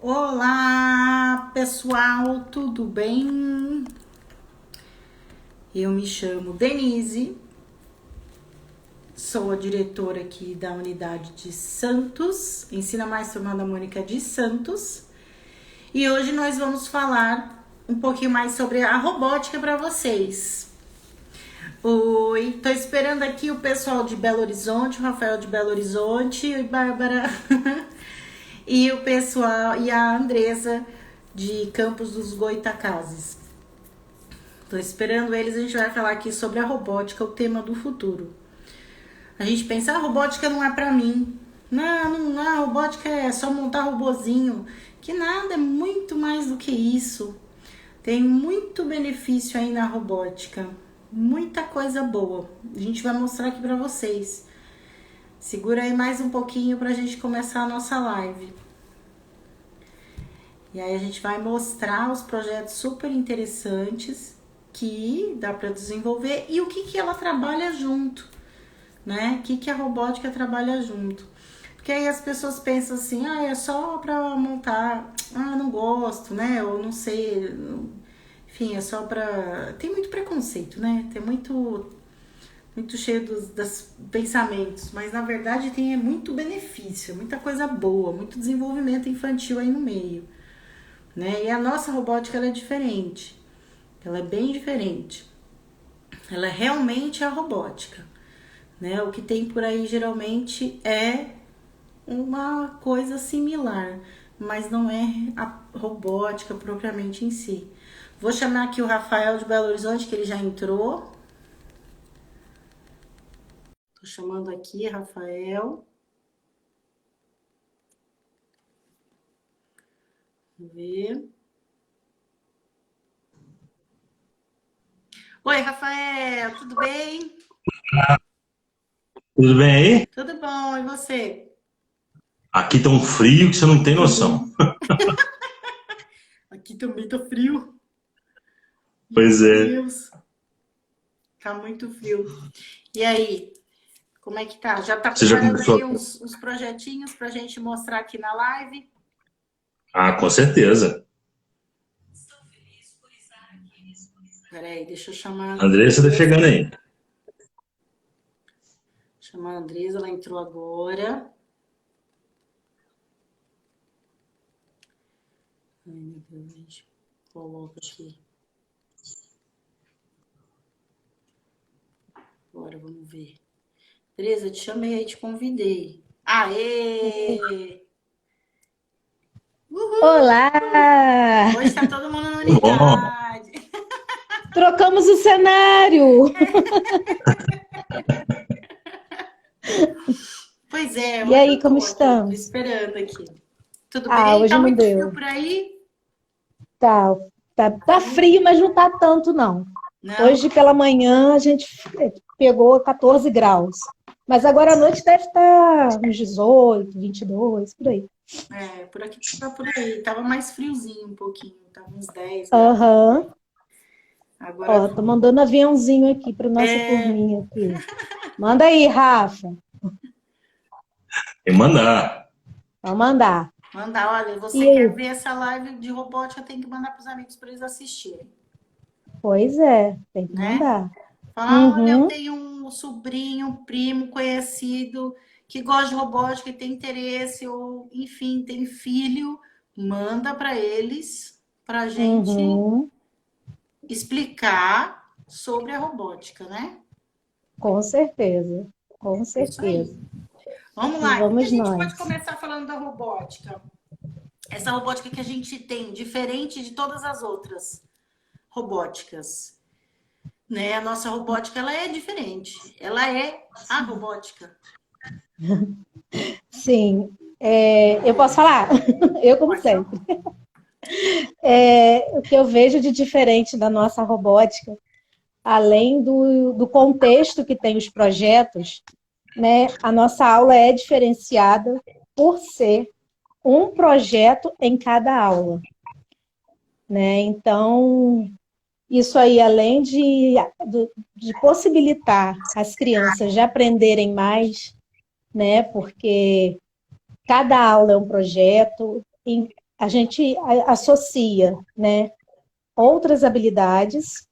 Olá, pessoal, tudo bem? Eu me chamo Denise, sou a diretora aqui da unidade de Santos, Ensina Mais Turma Mônica de Santos, e hoje nós vamos falar um pouquinho mais sobre a robótica para vocês. Oi, tô esperando aqui o pessoal de Belo Horizonte, o Rafael de Belo Horizonte e Bárbara e o pessoal e a Andresa de Campos dos Goitacazes. Tô esperando eles, a gente vai falar aqui sobre a robótica, o tema do futuro. A gente pensa, a robótica não é pra mim. Não, a robótica é só montar robozinho. Que nada, é muito mais do que isso. Tem muito benefício aí na robótica. Muita coisa boa. A gente vai mostrar aqui pra vocês. Segura aí mais um pouquinho pra gente começar a nossa live. E aí a gente vai mostrar os projetos super interessantes que dá para desenvolver e o que ela trabalha junto, né? O que a robótica trabalha junto. Porque aí as pessoas pensam assim, é só para montar, não gosto, né? Ou não sei, enfim, é só para... Tem muito preconceito, né? Tem muito cheio dos pensamentos, mas na verdade tem muito benefício, muita coisa boa, muito desenvolvimento infantil aí no meio, né? E a nossa robótica ela é diferente, ela é bem diferente, ela é realmente a robótica, né? O que tem por aí geralmente é uma coisa similar, mas não é a robótica propriamente em si. Vou chamar aqui o Rafael de Belo Horizonte, que ele já entrou. Tô chamando aqui, Rafael. Vamos ver. Oi, Rafael, tudo bem? Tudo bem aí? Tudo bom, e você? Aqui tá um frio que você não Aqui tem noção. também. Aqui também tá frio. Meu Pois é. Deus, tá muito frio. E aí, como é que tá? Já tá Você já preparando começou? aí uns projetinhos pra gente mostrar aqui na live? Ah, com certeza. Peraí, deixa eu chamar a Andressa tá Andresa. chegando aí. Chamar a Andresa, ela entrou agora. Ai, meu Deus, a gente coloca aqui. Agora vamos ver. Andresa, te chamei aí, te convidei. Aê! Uhul! Olá! Hoje tá todo mundo na Bom, unidade. Trocamos o cenário! Pois é, E hoje aí, eu como tô aqui, tô estamos? esperando aqui. Tudo Ah, bem? hoje Tá não muito frio deu. por aí? Tá frio, mas não tá tanto, não. Não? Hoje pela manhã a gente pegou 14 graus. Mas agora à noite deve estar uns 18, 22, por aí. É, por aqui tá por aí. Tava mais friozinho um pouquinho, tava uns 10 graus. Aham. Agora Ó, tô mandando aviãozinho aqui para nossa é, turminha aqui. Manda aí, Rafa. tem que mandar. Vamos mandar. mandar, olha, E você quer aí? ver essa live de robótica, tem que mandar pros amigos para eles assistirem, Pois é, tem que né? mandar. Falar, olha, eu Uhum. tenho um sobrinho, um primo conhecido que gosta de robótica e tem interesse, ou enfim, tem filho, manda para eles, para a gente Uhum. explicar sobre a robótica, né? Com certeza, com Isso aí. certeza. Vamos E lá, o que a vamos gente pode nós. começar falando da robótica? Essa robótica que a gente tem, diferente de todas as outras robóticas, né? A nossa robótica, ela é diferente. Ela é a robótica. Sim, eu posso falar? Eu, como Pode falar. sempre. O que eu vejo de diferente da nossa robótica, além do contexto que tem os projetos, né? A nossa aula é diferenciada por ser um projeto em cada aula, né? Então, isso aí, além de possibilitar as crianças de aprenderem mais, né? Porque cada aula é um projeto, a gente associa, né, outras habilidades,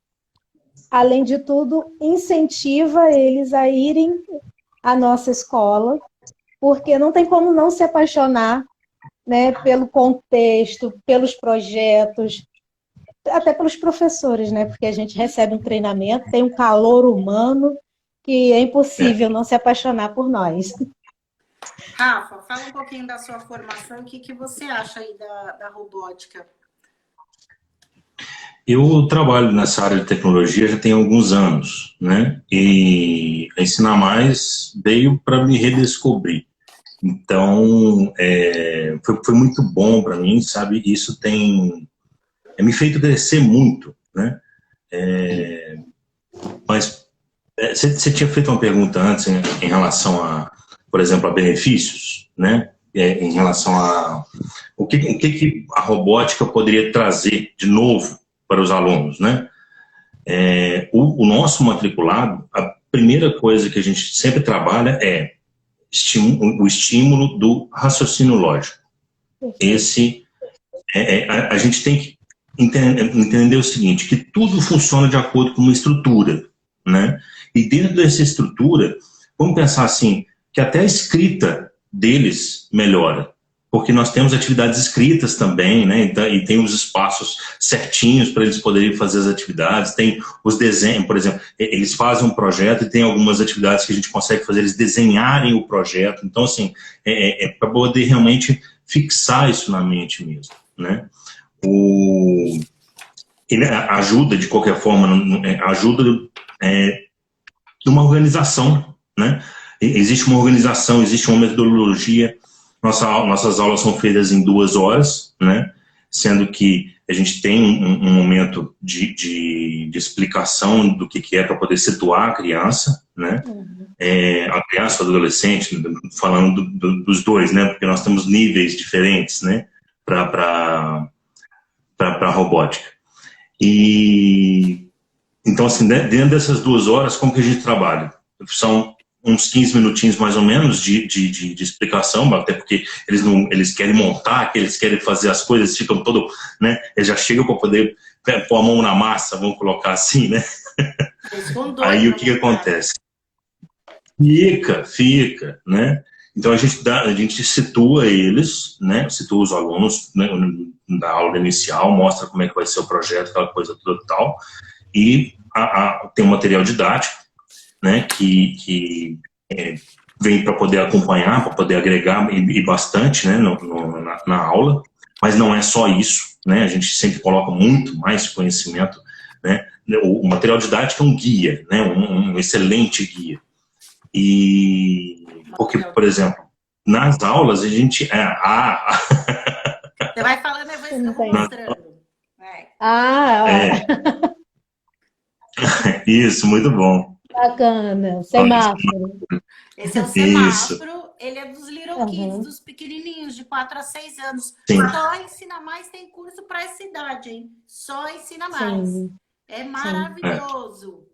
além de tudo, incentiva eles a irem à nossa escola, porque não tem como não se apaixonar, né, pelo contexto, pelos projetos, até pelos professores, né, porque a gente recebe um treinamento, tem um calor humano que é impossível não se apaixonar por nós. Rafa, fala um pouquinho da sua formação e o que você acha aí da robótica. Eu trabalho nessa área de tecnologia já tem alguns anos, né? E a Ensinar Mais veio para me redescobrir. Então, foi muito bom para mim, sabe? Isso tem me feito crescer muito, né? Mas você tinha feito uma pergunta antes em relação a, por exemplo, a benefícios, né? Em relação a o que a robótica poderia trazer de novo para os alunos, né? O nosso matriculado, a primeira coisa que a gente sempre trabalha é o estímulo do raciocínio lógico. Esse, a gente tem que entender o seguinte, que tudo funciona de acordo com uma estrutura, né? E dentro dessa estrutura, vamos pensar assim, que até a escrita deles melhora, porque nós temos atividades escritas também, né? E tem os espaços certinhos para eles poderem fazer as atividades, tem os desenhos, por exemplo, eles fazem um projeto e tem algumas atividades que a gente consegue fazer eles desenharem o projeto. Então, assim, para poder realmente fixar isso na mente mesmo, né? Ele ajuda, de qualquer forma, ajuda numa organização, né? Existe uma organização, existe uma metodologia. Nossas aulas são feitas em 2 horas, né? Sendo que a gente tem um momento de explicação do que é para poder situar a criança, né? A criança ou o adolescente, falando dos dois, né? Porque nós temos níveis diferentes, né? Para a robótica. E então, assim, dentro dessas 2 horas, como que a gente trabalha? São uns 15 minutinhos mais ou menos de explicação, até porque eles querem montar, que eles querem fazer as coisas, ficam todo, né? Eles já chegam para poder pôr a mão na massa, vamos colocar assim, né? Aí o que acontece? Fica, né? Então a gente situa eles, né? Situa os alunos, né, da aula inicial, mostra como é que vai ser o projeto, aquela coisa toda e tal, e tem um material didático, né, que vem para poder acompanhar, para poder agregar e bastante, né, na aula, mas não é só isso, né, a gente sempre coloca muito mais conhecimento, né, o material didático é um guia, né, um excelente guia, e porque, por exemplo, nas aulas a gente... Você vai falando, eu vou mostrando. Isso, muito bom. Bacana, semáforo. Esse é o semáforo, ele é dos Little Kids, dos pequenininhos, de 4 a 6 anos. Sim. Só Ensina Mais tem curso para essa idade, hein? Só Ensina Mais. Sim. É maravilhoso.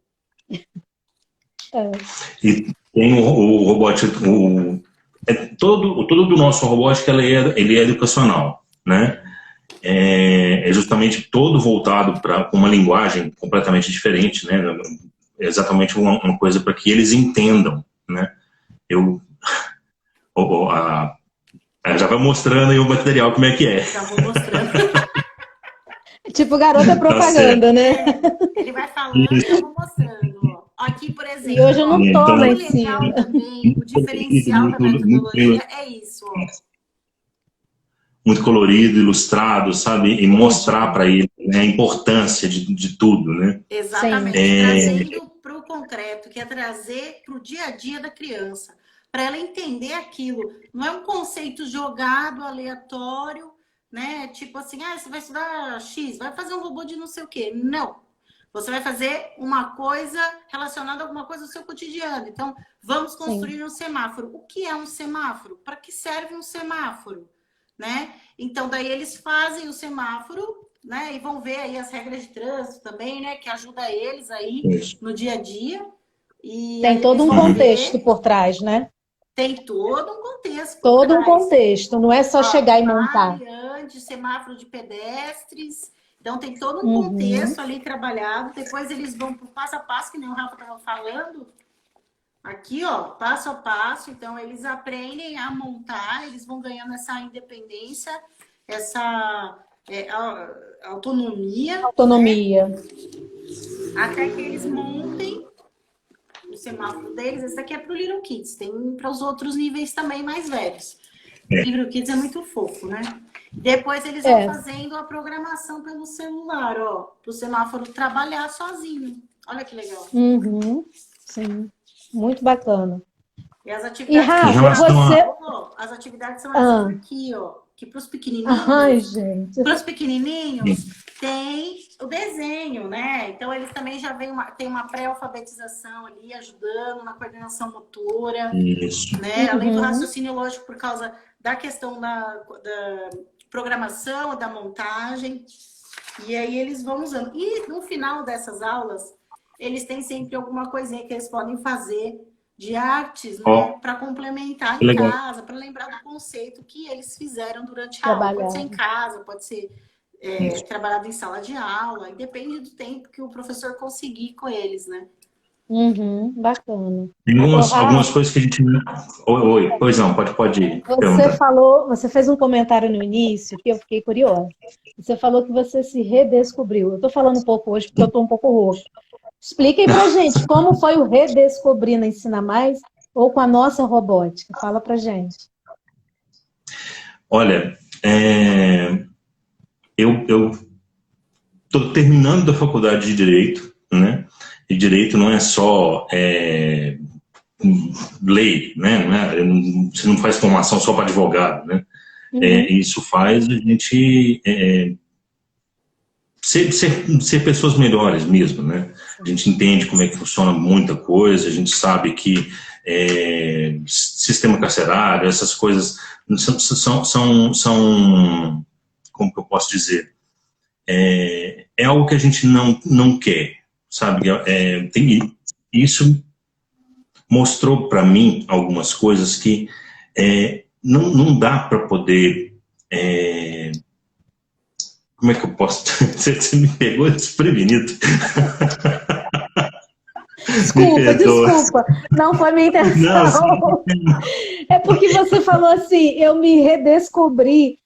E tem o robótico, todo do nosso robótico, ele é educacional, né? É justamente todo voltado para uma linguagem completamente diferente, né? Exatamente uma coisa para que eles entendam, né? Já vai mostrando aí o material como é que é. Já vou mostrando. Tipo garota propaganda, né? Ele vai falando e eu vou mostrando. Aqui, por exemplo. E hoje eu não tô lá em cima. Também, o diferencial da metodologia é isso, ó. Muito colorido, ilustrado, sabe? E mostrar para ele, né, a importância de tudo, né? Exatamente. Trazendo para o concreto, que é trazer para o dia a dia da criança, para ela entender aquilo. Não é um conceito jogado, aleatório, né? Tipo assim, você vai estudar X, vai fazer um robô de não sei o quê. Não. Você vai fazer uma coisa relacionada a alguma coisa do seu cotidiano. Então, vamos construir um semáforo. O que é um semáforo? Para que serve um semáforo? Né? Então, daí eles fazem o semáforo, né? E vão ver aí as regras de trânsito também, né? Que ajuda eles aí no dia a dia. E tem todo um contexto por trás, né? Tem todo um contexto. Todo um contexto, não é só chegar e montar. Mariane cadeirante, semáforo de pedestres. Então, tem todo um contexto ali trabalhado. Depois eles vão para o passo a passo, que nem o Rafa estava falando. Aqui, ó, passo a passo. Então, eles aprendem a montar, eles vão ganhando essa independência, essa autonomia. Autonomia. Né? Até que eles montem o semáforo deles. Esse daqui é para o Little Kids. Tem para os outros níveis também mais velhos. O Little Kids é muito fofo, né? Depois eles vão fazendo a programação pelo celular, ó. Para o semáforo trabalhar sozinho. Olha que legal. Sim, muito bacana. E as atividades, as atividades são essas aqui, ó. Que para os pequenininhos, tem o desenho, né? Então eles também já tem uma pré-alfabetização ali, ajudando na coordenação motora. Isso. Né? Além do raciocínio lógico por causa da questão da programação, da montagem. E aí eles vão usando. E no final dessas aulas, eles têm sempre alguma coisinha que eles podem fazer de artes, né, para complementar em casa, para lembrar do conceito que eles fizeram durante a aula. Pode ser em casa, pode ser trabalhado em sala de aula, e depende do tempo que o professor conseguir com eles, né? Bacana. Tem algumas coisas que a gente... Oi, pois não, pode ir. Você fez um comentário no início que eu fiquei curiosa. Você falou que você se redescobriu. Eu estou falando um pouco hoje porque eu estou um pouco rouca. Expliquem pra gente como foi o redescobrir na Ensina Mais ou com a nossa robótica. Fala pra gente. Olha, eu estou terminando a faculdade de Direito, né? E Direito não é só lei, né? Você não faz formação só para advogado, né? Isso faz a gente ser pessoas melhores mesmo, né? A gente entende como é que funciona muita coisa, a gente sabe que sistema carcerário, essas coisas são como que eu posso dizer? É algo que a gente não quer, sabe? Isso mostrou para mim algumas coisas que não dá para poder... Como é que eu posso... Você me pegou desprevenido. Desculpa. Não foi minha intenção. É porque você falou assim, eu me redescobri.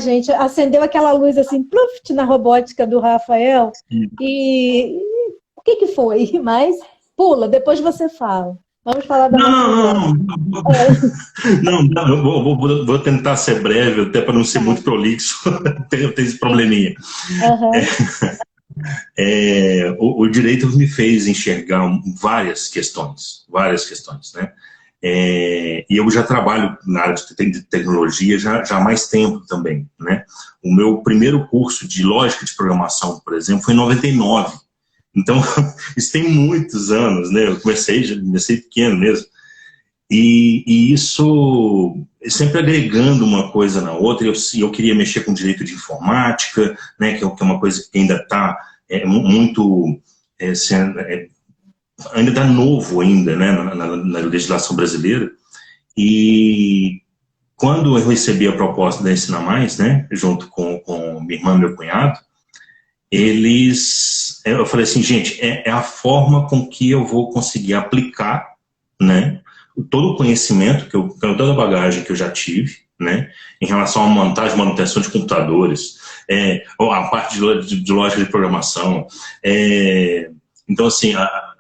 Gente, acendeu aquela luz assim, pluft, na robótica do Rafael. E o que foi? Mas pula, depois você fala. Vamos falar da Não, eu vou tentar ser breve, até para não ser muito prolixo. Eu tenho esse probleminha. O direito me fez enxergar várias questões, né? E eu já trabalho na área de tecnologia já há mais tempo também, né? O meu primeiro curso de lógica de programação, por exemplo, foi em 99. Então, isso tem muitos anos, né? Eu comecei pequeno mesmo. E isso, sempre agregando uma coisa na outra, eu queria mexer com direito de informática, né? Que é uma coisa que ainda está muito... ainda está novo ainda, né? Na legislação brasileira. E quando eu recebi a proposta da Ensina Mais, né? Junto com minha irmã e meu cunhado, eu falei assim, gente, é a forma com que eu vou conseguir aplicar, né, todo o conhecimento, toda a bagagem que eu já tive, né, em relação à montagem e manutenção de computadores, a parte de lógica de programação. Então, assim,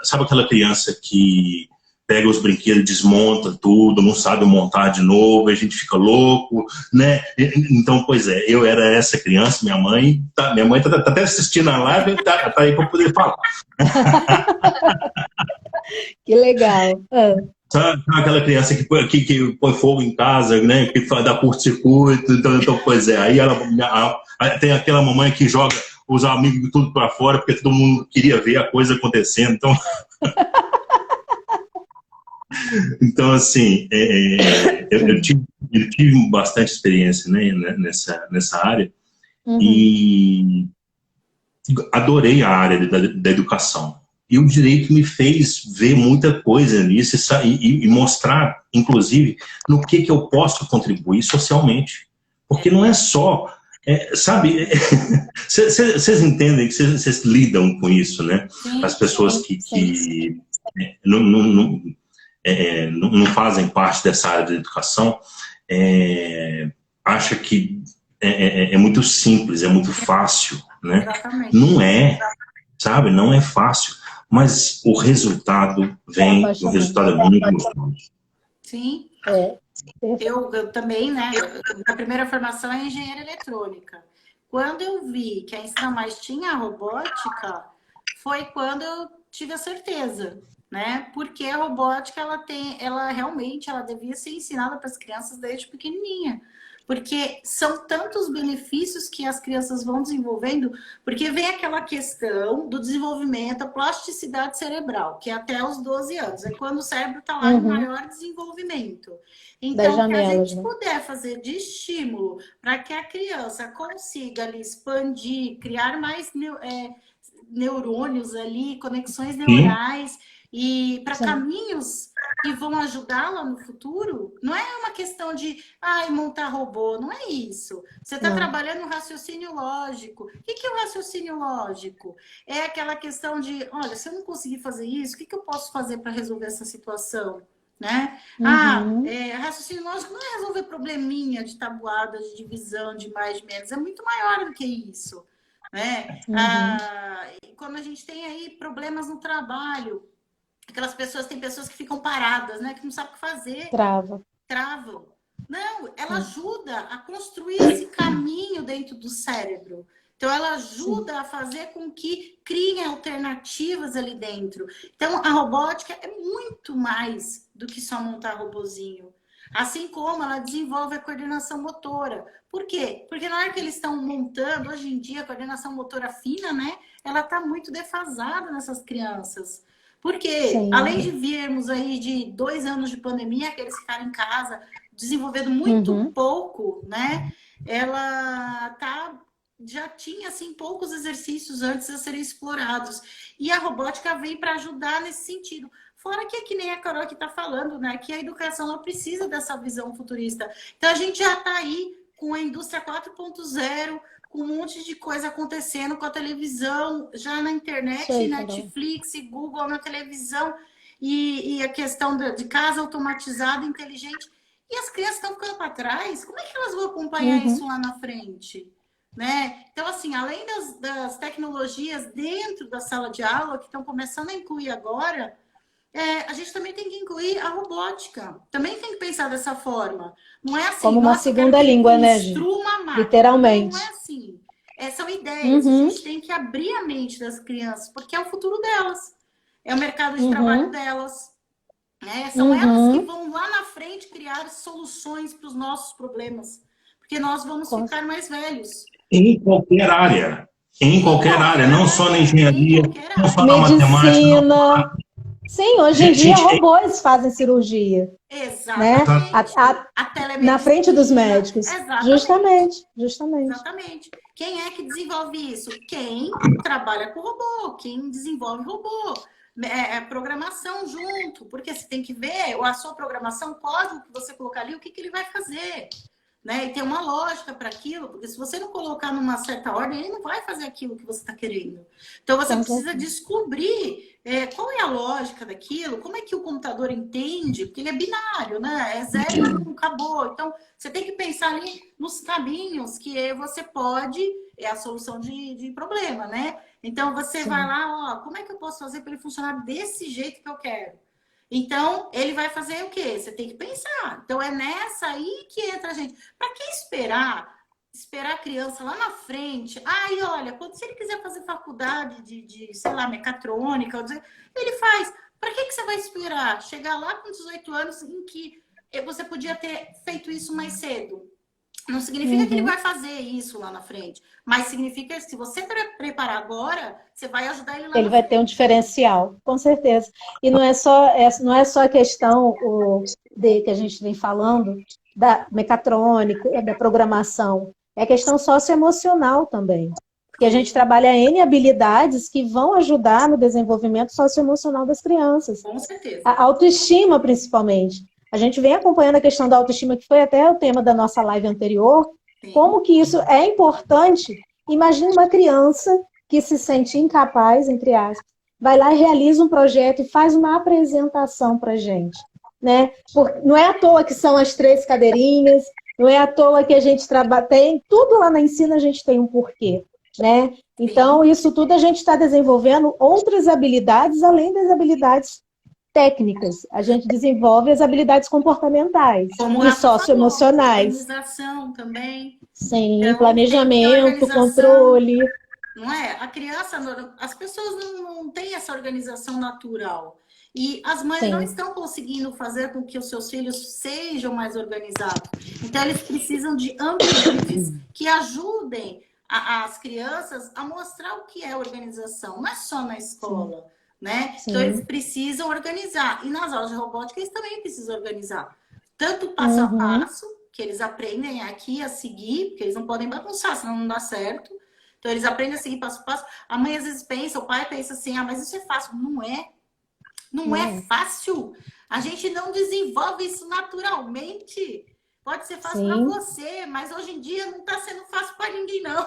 sabe aquela criança que pega os brinquedos, desmonta tudo, não sabe montar de novo, a gente fica louco, né? Então, pois eu era essa criança, minha mãe tá até assistindo a live, tá aí para poder falar. Que legal. Sabe aquela criança que põe fogo em casa, né? Que dá curto-circuito, então, pois aí tem aquela mamãe que joga os amigos tudo para fora, porque todo mundo queria ver a coisa acontecendo, então... Então, assim, eu tive bastante experiência, né, nessa área, e adorei a área da educação. E o direito me fez ver muita coisa nisso e mostrar, inclusive, no que eu posso contribuir socialmente. Porque não é só Sabe, vocês entendem que vocês lidam com isso, né? Sim, As pessoas sim. que não fazem parte dessa área da educação acham que é muito simples, é muito fácil, né? exatamente. Não é, sabe? Não é fácil, mas o resultado vem, o resultado é muito gostoso. Sim. Eu também, né? A primeira formação é engenharia eletrônica. Quando eu vi que a Ensina Mais tinha a robótica, foi quando eu tive a certeza, né? Porque a robótica, ela realmente devia ser ensinada para as crianças desde pequenininha. Porque são tantos benefícios que as crianças vão desenvolvendo, porque vem aquela questão do desenvolvimento, a plasticidade cerebral, que é até os 12 anos, é quando o cérebro está lá em maior desenvolvimento. Então, janelas, se a gente puder fazer de estímulo para que a criança consiga ali expandir, criar mais neurônios ali, conexões neurais, e para caminhos que vão ajudá-la no futuro, não é uma questão de montar robô, não é isso. Você está trabalhando no raciocínio lógico. O que é o raciocínio lógico? É aquela questão de, olha, se eu não conseguir fazer isso, o que eu posso fazer para resolver essa situação? Né? Raciocínio lógico não é resolver probleminha de tabuada, de divisão, de mais, de menos. É muito maior do que isso. Né? Quando a gente tem aí problemas no trabalho, tem pessoas que ficam paradas, né? Que não sabem o que fazer. Travam. Não, ela ajuda a construir esse caminho dentro do cérebro. Então, ela ajuda a fazer com que criem alternativas ali dentro. Então, a robótica é muito mais do que só montar robozinho. Assim como ela desenvolve a coordenação motora. Por quê? Porque na hora que eles estão montando, hoje em dia, a coordenação motora fina, né? Ela está muito defasada nessas crianças. Porque, além de virmos aí de 2 anos de pandemia, que eles ficaram em casa, desenvolvendo muito pouco, né? Ela já tinha, assim, poucos exercícios antes a serem explorados. E a robótica vem para ajudar nesse sentido. Fora que nem a Carol que está falando, né? Que a educação ela precisa dessa visão futurista. Então, a gente já está aí com a indústria 4.0, com um monte de coisa acontecendo com a televisão, já na internet, Netflix, Google na televisão, e a questão de casa automatizada, inteligente. E as crianças estão ficando para trás, como é que elas vão acompanhar isso lá na frente? Né? Então, assim, além das tecnologias dentro da sala de aula, que estão começando a incluir agora, a gente também tem que incluir a robótica. Também tem que pensar dessa forma. Não é assim, como uma segunda língua, né, gente? Literalmente. Não é assim. São ideias. A gente tem que abrir a mente das crianças, porque é o futuro delas. É o mercado de trabalho delas. São elas que vão lá na frente criar soluções para os nossos problemas. Porque nós vamos ficar mais velhos. Em qualquer área. Em qualquer área. Não só na engenharia, não só na medicina. matemática. Sim, hoje em dia robôs fazem cirurgia. Exatamente. Né? Na frente dos médicos. Exatamente. Justamente. Exatamente. Quem é que desenvolve isso? Quem trabalha com robô, quem desenvolve robô. Programação junto, porque você tem que ver a sua programação, o código que você colocar ali, o que ele vai fazer. Né? E tem uma lógica para aquilo, porque se você não colocar numa certa ordem, ele não vai fazer aquilo que você está querendo. Então, você precisa descobrir qual é a lógica daquilo, como é que o computador entende, porque ele é binário, né? É 0 e 1, acabou. Então, você tem que pensar ali nos caminhos que você pode, a solução de problema, né? Então, você vai lá, como é que eu posso fazer para ele funcionar desse jeito que eu quero? Então, ele vai fazer o quê? Você tem que pensar. Então, é nessa aí que entra a gente. Para que esperar a criança lá na frente? Olha, se ele quiser fazer faculdade de sei lá, mecatrônica, ele faz. Para que você vai esperar? Chegar lá com 18 anos em que você podia ter feito isso mais cedo. Não significa que ele vai fazer isso lá na frente. Mas significa que se você preparar agora, você vai ajudar ele lá na frente. Ele vai ter um diferencial, com certeza. E não é só a questão que a gente vem falando da mecatrônica, da programação. É questão socioemocional também. Porque a gente trabalha N habilidades que vão ajudar no desenvolvimento socioemocional das crianças. Com certeza. A autoestima, principalmente. A gente vem acompanhando a questão da autoestima, que foi até o tema da nossa live anterior, Sim. Como que isso é importante? Imagina uma criança que se sente incapaz, entre aspas, vai lá e realiza um projeto e faz uma apresentação para a gente, né? Não é à toa que são as 3 cadeirinhas, não é à toa que a gente trabalha, tem tudo lá na Ensina, a gente tem um porquê, né? Então, isso tudo a gente está desenvolvendo outras habilidades, além das habilidades técnicas. A gente desenvolve as habilidades comportamentais Como e socioemocionais. Organização também. Sim, Então, planejamento, controle. Não é? A criança, as pessoas não têm essa organização natural. E as mães não estão conseguindo fazer com que os seus filhos sejam mais organizados. Então, eles precisam de ambientes que ajudem as crianças a mostrar o que é organização. Não é só na escola, né? Então, eles precisam organizar. E nas aulas de robótica, eles também precisam organizar. Tanto passo a passo, que eles aprendem aqui a seguir, porque eles não podem bagunçar, senão não dá certo. Então, eles aprendem a seguir passo a passo. A mãe às vezes pensa, o pai pensa assim, mas isso é fácil. Não é. Não é fácil. A gente não desenvolve isso naturalmente. Pode ser fácil para você, mas hoje em dia não está sendo fácil para ninguém, não.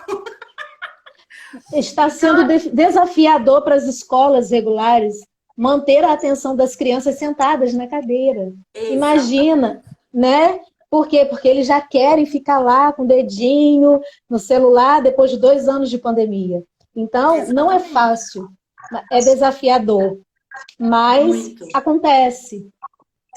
Está sendo desafiador para as escolas regulares manter a atenção das crianças sentadas na cadeira. Exatamente. Imagina, né? Por quê? Porque eles já querem ficar lá com o dedinho no celular depois de 2 anos de pandemia. Então, não é fácil, é desafiador, mas acontece.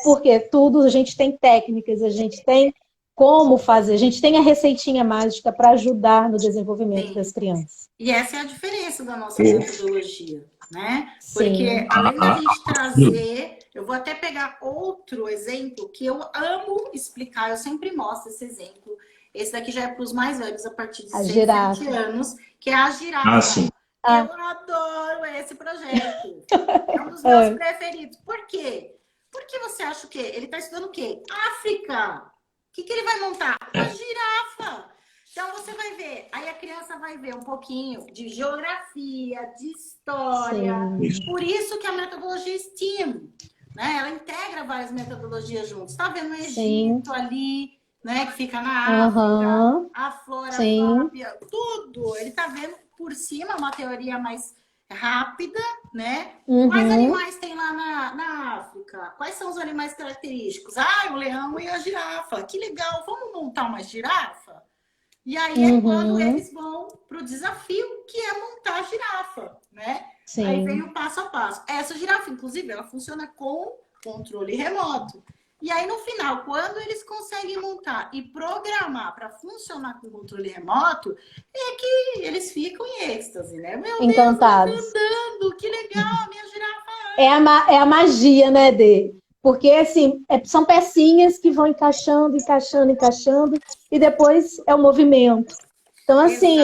Porque tudo, a gente tem técnicas, a gente tem como fazer, a gente tem a receitinha mágica para ajudar no desenvolvimento das crianças. E essa é a diferença da nossa metodologia, né? Porque além da gente trazer... Eu vou até pegar outro exemplo que eu amo explicar, eu sempre mostro esse exemplo. Esse daqui já é para os mais velhos, a partir de 7 anos, que é a girafa. Eu adoro esse projeto. É um dos meus preferidos. Por quê? Porque você acha o quê? Ele está estudando o quê? África. O que ele vai montar? A girafa. Então, você vai ver, aí a criança vai ver um pouquinho de geografia, de história. Sim. Por isso que a metodologia STEAM, né? Ela integra várias metodologias juntas. Está vendo o Egito ali, né? Que fica na África, a flora, a fábia, tudo. Ele está vendo por cima uma teoria mais rápida, né? Quais animais tem lá na África? Quais são os animais característicos? O leão e a girafa. Que legal, vamos montar uma girafa? E aí é quando eles vão para o desafio, que é montar a girafa, né? Sim. Aí vem o passo a passo. Essa girafa, inclusive, ela funciona com controle remoto. E aí, no final, quando eles conseguem montar e programar para funcionar com controle remoto, é que eles ficam em êxtase, né? Meu encantados. Deus, andando, que legal, minha girafa. É a magia, né, Dê? Porque, assim, são pecinhas que vão encaixando, e depois é o movimento. Então, assim,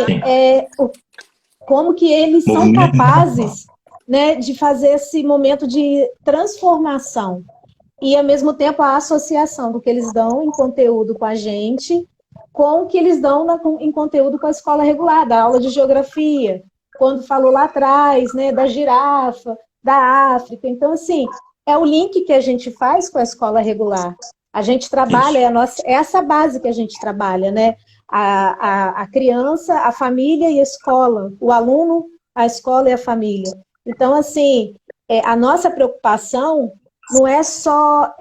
como que eles são capazes, né, de fazer esse momento de transformação. E, ao mesmo tempo, a associação do que eles dão em conteúdo com a gente com o que eles dão em conteúdo com a escola regular, da aula de geografia, quando falou lá atrás, né, da girafa, da África. Então, assim, é o link que a gente faz com a escola regular. A gente trabalha, é essa base que a gente trabalha, né? A criança, a família e a escola. O aluno, a escola e a família. Então, assim, a nossa preocupação não é só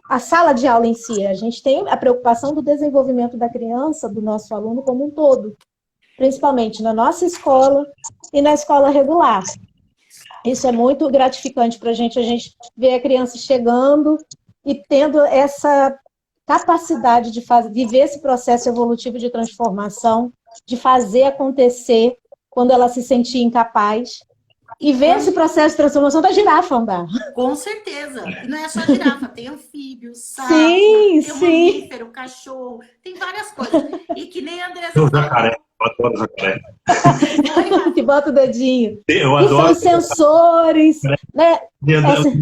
a sala de aula em si. A gente tem a preocupação do desenvolvimento da criança, do nosso aluno como um todo. Principalmente na nossa escola e na escola regular. Isso é muito gratificante para a gente ver a criança chegando e tendo essa capacidade de viver esse processo evolutivo de transformação, de fazer acontecer quando ela se sentir incapaz, e ver esse processo de transformação da girafa andar. Com certeza. E não é só girafa, tem anfíbios, sapo, tem mamífero, cachorro, tem várias coisas. E que nem a Andressa falou. Jacaré. Eu adoro jacaré. Que bota o dedinho. Eu adoro. E são sensores, né?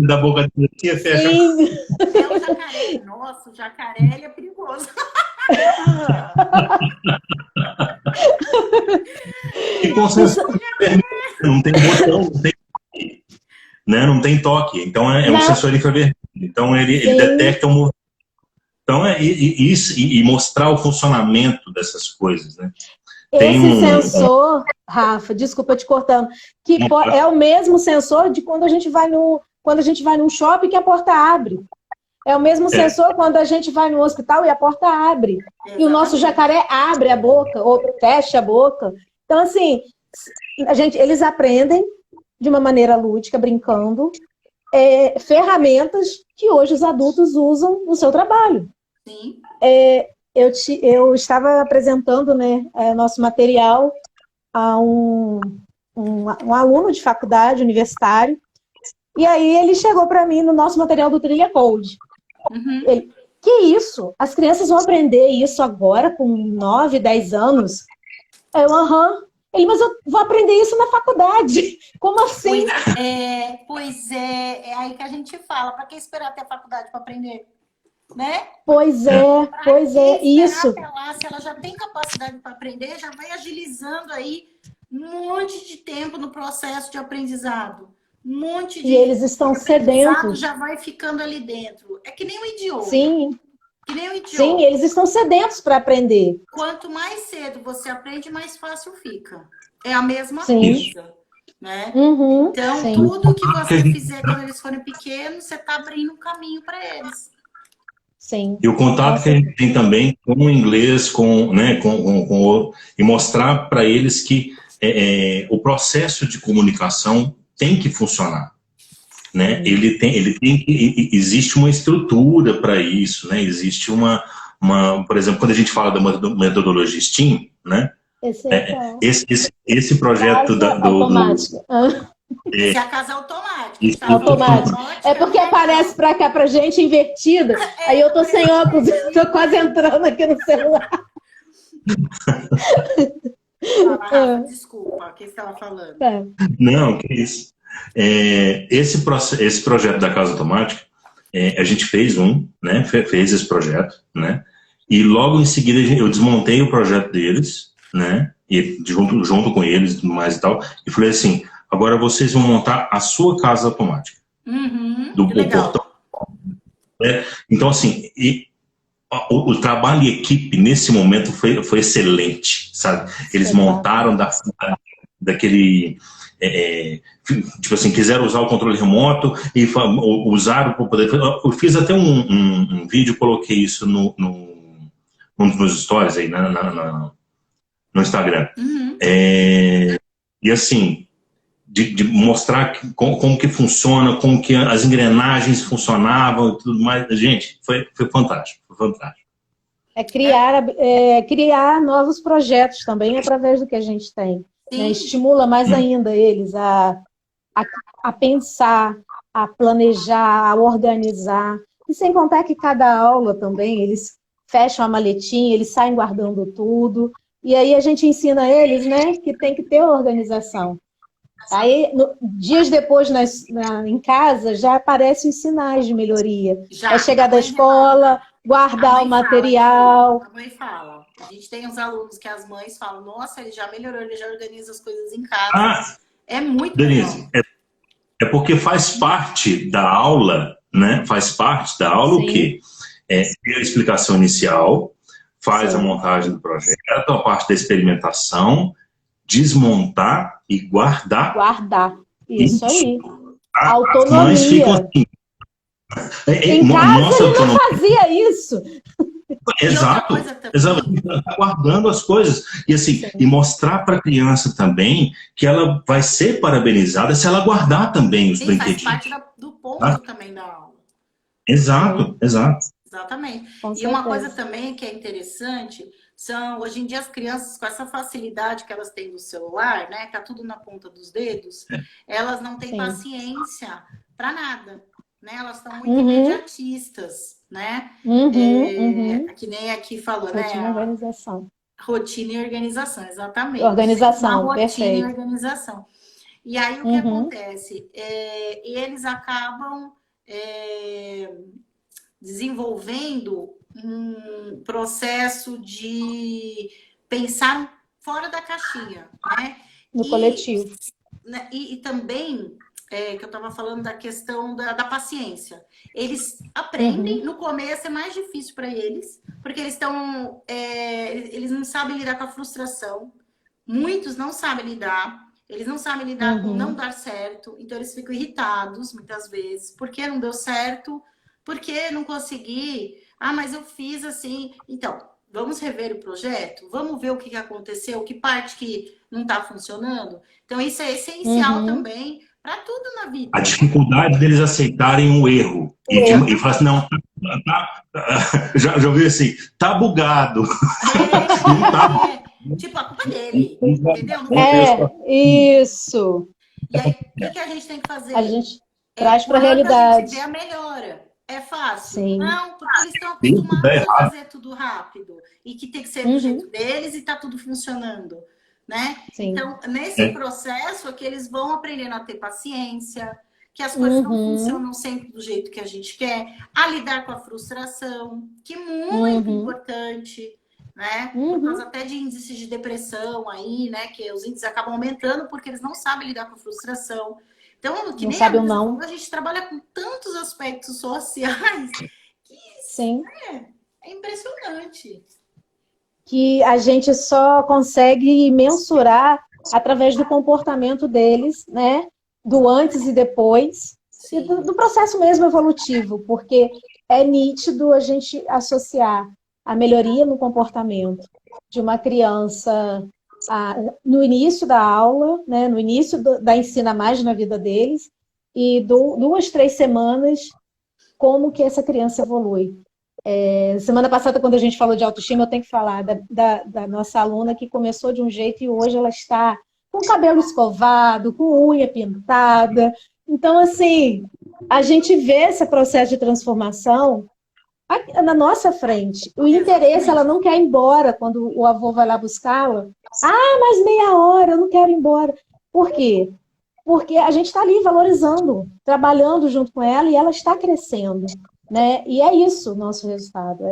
Da boca dele assim, fecha. É o jacaré. Nossa, o jacaré ele é perigoso. E com sensor não tem botão, não tem toque. Então é um sensor infravermelho. Então ele detecta o movimento. Então, e mostrar o funcionamento dessas coisas, né? Esse sensor, Rafa, desculpa te cortando, que é o mesmo sensor de quando a gente vai num shopping que a porta abre. É o mesmo sensor quando a gente vai no hospital e a porta abre. Exatamente. E o nosso jacaré abre a boca ou fecha a boca. Então, assim, eles aprendem de uma maneira lúdica, brincando, ferramentas que hoje os adultos usam no seu trabalho. Sim. Eu estava apresentando, né, nosso material a um aluno de faculdade, universitário, e aí ele chegou para mim no nosso material do Trilha Code. Uhum. Ele, que isso? As crianças vão aprender isso agora, com 9, 10 anos? Ele, mas eu vou aprender isso na faculdade. Como assim? Pois é aí que a gente fala. Para que esperar até a faculdade para aprender? Né? Pois é, isso. Até lá, se ela já tem capacidade para aprender, já vai agilizando aí um monte de tempo no processo de aprendizado. Um monte de e eles estão sedentos. Já vai ficando ali dentro. É que nem o idioma. Sim. Que nem o idioma. Sim, eles estão sedentos para aprender. Quanto mais cedo você aprende, mais fácil fica. É a mesma Sim. coisa. Né? Uhum, então, sim. Tudo que você fizer quando eles forem pequenos, você está abrindo um caminho para eles. Sim. E o contato que a gente tem também com o inglês, e mostrar para eles que o processo de comunicação tem que funcionar. Né? Existe uma estrutura para isso, né? Existe por exemplo, quando a gente fala da metodologia STEAM, né? Esse projeto automática. Se a casa automática. Automática. É porque aparece para cá pra gente invertida. Aí eu tô sem óculos, tô quase entrando aqui no celular. Rafa, desculpa, o que você estava falando? Não, que isso. Esse projeto da casa automática, a gente fez né? Fez esse projeto, né? E logo em seguida eu desmontei o projeto deles, né? E junto com eles e tudo mais e tal, e falei assim: agora vocês vão montar a sua casa automática. Do portão. Então, assim, o trabalho em equipe nesse momento foi excelente, sabe? Eles montaram daquele... tipo assim, quiseram usar o controle remoto e usaram para poder... Eu fiz até um vídeo, coloquei isso num dos meus stories aí no Instagram. E assim... De mostrar como que funciona, como que as engrenagens funcionavam e tudo mais. Gente, foi fantástico. Foi fantástico. Criar novos projetos também através do que a gente tem. Né? Estimula mais ainda eles a pensar, a planejar, a organizar. E sem contar que cada aula também, eles fecham a maletinha, eles saem guardando tudo. E aí a gente ensina eles, né, que tem que ter organização. Aí, dias depois, em casa, já aparecem os sinais de melhoria. É chegar da escola, guardar o material. A mãe fala. A gente tem uns alunos que as mães falam: nossa, ele já melhorou, ele já organiza as coisas em casa. É muito Denise, é porque faz parte da aula, né? Faz parte da aula. Sim. O quê? Ter a explicação inicial, faz a montagem do projeto, a parte da experimentação, desmontar e guardar. Isso aí. Autonomia. As mães ficam assim. Em casa ele não fazia isso. Exato. Tá guardando as coisas. E assim, e mostrar para a criança também que ela vai ser parabenizada se ela guardar também os brinquedinhos. Faz parte do ponto também da aula. Exato. Exatamente. E uma coisa também que é interessante hoje em dia as crianças, com essa facilidade que elas têm no celular, né, tá tudo na ponta dos dedos, elas não têm paciência para nada, né? Elas estão muito imediatistas, né? Que nem aqui falou, né? Rotina e organização. Rotina e organização, exatamente. Organização, rotina perfeito. E organização. E aí o que acontece? Eles acabam desenvolvendo um processo de pensar fora da caixinha, né? No coletivo. E também que eu estava falando da questão da paciência. Eles aprendem, no começo é mais difícil para eles, porque eles não sabem lidar com a frustração. Muitos não sabem lidar, eles não sabem lidar com não dar certo, então eles ficam irritados muitas vezes. Por que não deu certo? Por que não consegui? Ah, mas eu fiz assim. Então, vamos rever o projeto? Vamos ver o que aconteceu, que parte que não está funcionando? Então, isso é essencial também para tudo na vida. A dificuldade deles aceitarem o erro. E falar assim, não, já ouviu assim, tá bugado. Não tá. Tipo, a culpa dele, entendeu? Isso. E aí, o que a gente tem que fazer? A gente traz para a realidade. A gente vê a melhora. É fácil? Sim. Não, porque eles estão acostumados a fazer tudo rápido. E que tem que ser do jeito deles e tá tudo funcionando, né? Sim. Então, nesse processo é que eles vão aprendendo a ter paciência, que as coisas não funcionam sempre do jeito que a gente quer, a lidar com a frustração, que é muito importante, né? Por causa até de índices de depressão aí, né? Que os índices acabam aumentando porque eles não sabem lidar com a frustração. Então, que não nem sabe não. A gente trabalha com tantos aspectos sociais que Sim. é impressionante. Que a gente só consegue mensurar através do comportamento deles, né? Do antes e depois, e do processo mesmo evolutivo, porque é nítido a gente associar a melhoria no comportamento de uma criança no início da aula, né, no início da ensina mais na vida deles, e 2, 3 semanas, como que essa criança evolui. Semana passada, quando a gente falou de autoestima, eu tenho que falar da nossa aluna que começou de um jeito e hoje ela está com cabelo escovado, com unha pintada. Então, assim, a gente vê esse processo de transformação na nossa frente. O interesse, ela não quer ir embora quando o avô vai lá buscá-la. Ah, mas meia hora, eu não quero ir embora. Por quê? Porque a gente está ali valorizando, trabalhando junto com ela e ela está crescendo, né? E é isso o nosso resultado.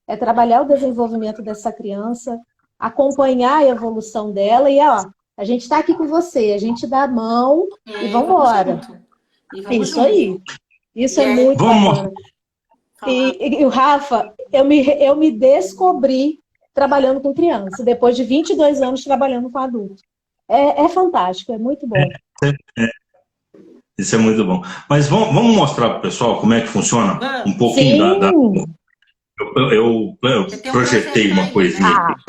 É trabalhar o desenvolvimento dessa criança, acompanhar a evolução dela e, ó, a gente está aqui com você, a gente dá a mão e vamos embora. Isso aí. Isso é muito bacana. E o Rafa, eu me descobri trabalhando com criança, depois de 22 anos trabalhando com adulto. É fantástico, é muito bom. Isso é muito bom. Mas vamos mostrar para o pessoal como é que funciona um pouquinho eu projetei uma coisinha aqui.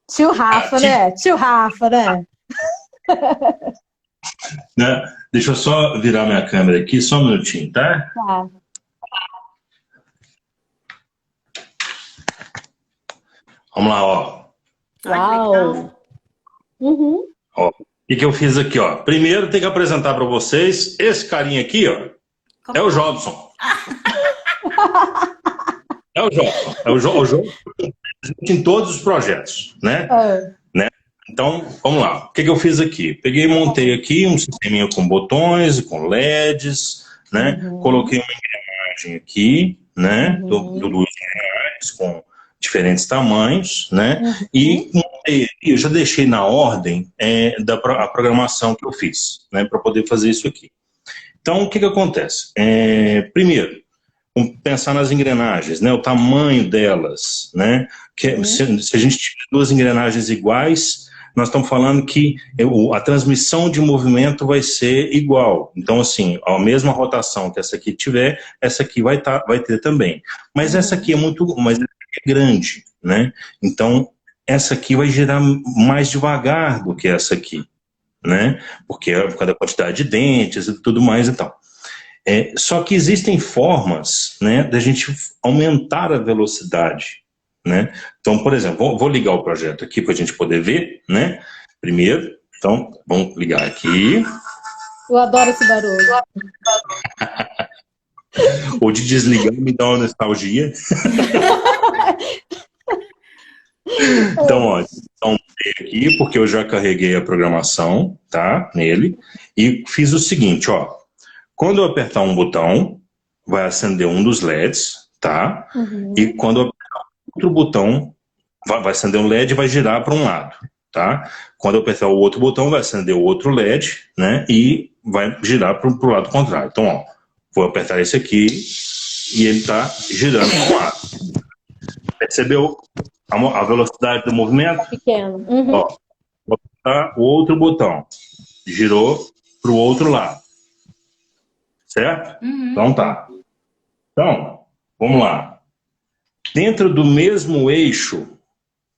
Tio Rafa, né? Tio Rafa, né? Deixa eu só virar minha câmera aqui, só um minutinho, tá? Tá. Vamos lá, ó. Uau! Ó, o que eu fiz aqui, ó? Primeiro tem que apresentar para vocês esse carinha aqui, ó. É o Jobson. É o Jobson. É o Jobson em todos os projetos, né? Então, vamos lá. O que eu fiz aqui? Peguei e montei aqui um sisteminha com botões, com LEDs, né? Coloquei uma engrenagem aqui, né? Do Luiz Reais, com diferentes tamanhos, né? E eu já deixei na ordem a programação que eu fiz, né? Para poder fazer isso aqui. Então, o que acontece? Primeiro, pensar nas engrenagens, né? O tamanho delas, né? Se a gente tiver 2 engrenagens iguais, nós estamos falando que a transmissão de movimento vai ser igual. Então, assim, a mesma rotação que essa aqui tiver, essa aqui vai ter também. Mas essa aqui é grande, né? Então, essa aqui vai girar mais devagar do que essa aqui, né? Porque é por causa da quantidade de dentes e tudo mais e tal. Só que existem formas, né, da gente aumentar a velocidade, né? Então, por exemplo, vou ligar o projeto aqui para a gente poder ver, né? Primeiro, então, vamos ligar aqui. Eu adoro esse barulho. Ou de desligar me dá uma nostalgia. Então, ó, aqui porque eu já carreguei a programação, tá? Nele e fiz o seguinte, ó. Quando eu apertar um botão, vai acender um dos LEDs, tá? E quando eu apertar outro botão, vai acender um LED e vai girar para um lado, tá? Quando eu apertar o outro botão, vai acender o outro LED, né? E vai girar para o lado contrário. Então, ó, vou apertar esse aqui e ele está girando para um lado. Percebeu a velocidade do movimento? Pequeno. Ó, vou apertar o outro botão. Girou para o outro lado. Certo? Então tá. Então, vamos lá. Dentro do mesmo eixo, o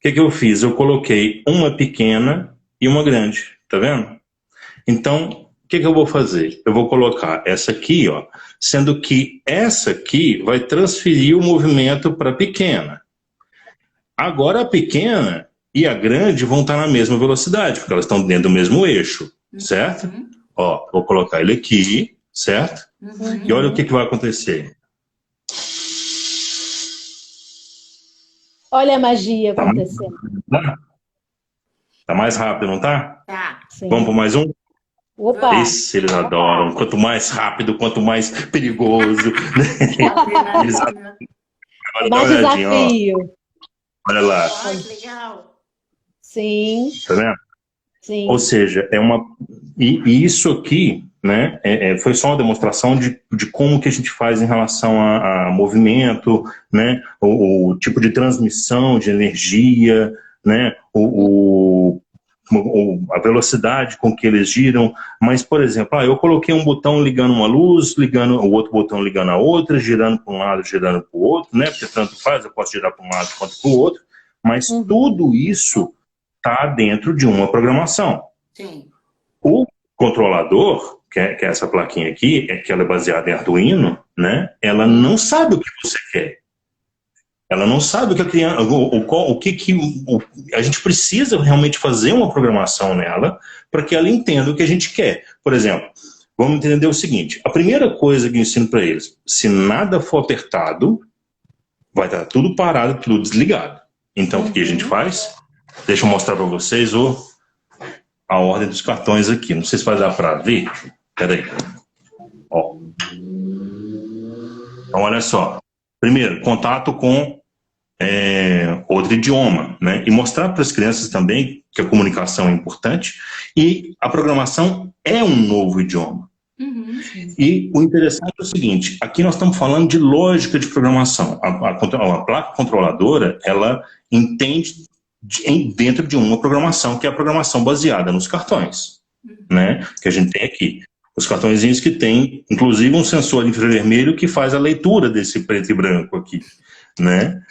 que eu fiz? Eu coloquei uma pequena e uma grande. Tá vendo? Então, o que eu vou fazer? Eu vou colocar essa aqui, ó, sendo que essa aqui vai transferir o movimento para a pequena. Agora a pequena e a grande vão estar na mesma velocidade, porque elas estão dentro do mesmo eixo, certo? Ó, vou colocar ele aqui, certo? E olha o que vai acontecer. Olha a magia acontecendo. Tá mais rápido, não tá? Tá. Sim. Vamos por mais um? Opa! Esse eles adoram. Quanto mais rápido, quanto mais perigoso. Eles adoram. Mais desafio. Olha lá. Ai, que legal. Sim. Tá vendo? Sim. Ou seja, é uma... E isso aqui, né, foi só uma demonstração de como que a gente faz em relação a movimento, né, o tipo de transmissão de energia, né, a velocidade com que eles giram. Mas, por exemplo, eu coloquei um botão ligando uma luz, ligando o outro botão ligando a outra, girando para um lado, girando para o outro, né, porque tanto faz, eu posso girar para um lado quanto para o outro, mas tudo isso está dentro de uma programação. Sim. O controlador, que é essa plaquinha aqui, que ela é baseada em Arduino, né? Ela não sabe o que você quer. Ela não sabe o que a criança, a gente precisa realmente fazer uma programação nela para que ela entenda o que a gente quer. Por exemplo, vamos entender o seguinte: a primeira coisa que eu ensino para eles, se nada for apertado, vai estar tudo parado, tudo desligado. Então, o que a gente faz? Deixa eu mostrar para vocês a ordem dos cartões aqui. Não sei se vai dar para ver. Peraí. Ó. Então, olha só. Primeiro, contato com outro idioma, né? E mostrar para as crianças também que a comunicação é importante e a programação é um novo idioma. E o interessante é o seguinte, aqui nós estamos falando de lógica de programação. A placa controladora, ela entende dentro de uma programação, que é a programação baseada nos cartões, né, que a gente tem aqui. Os cartõezinhos que tem, inclusive, um sensor infravermelho que faz a leitura desse preto e branco aqui, né?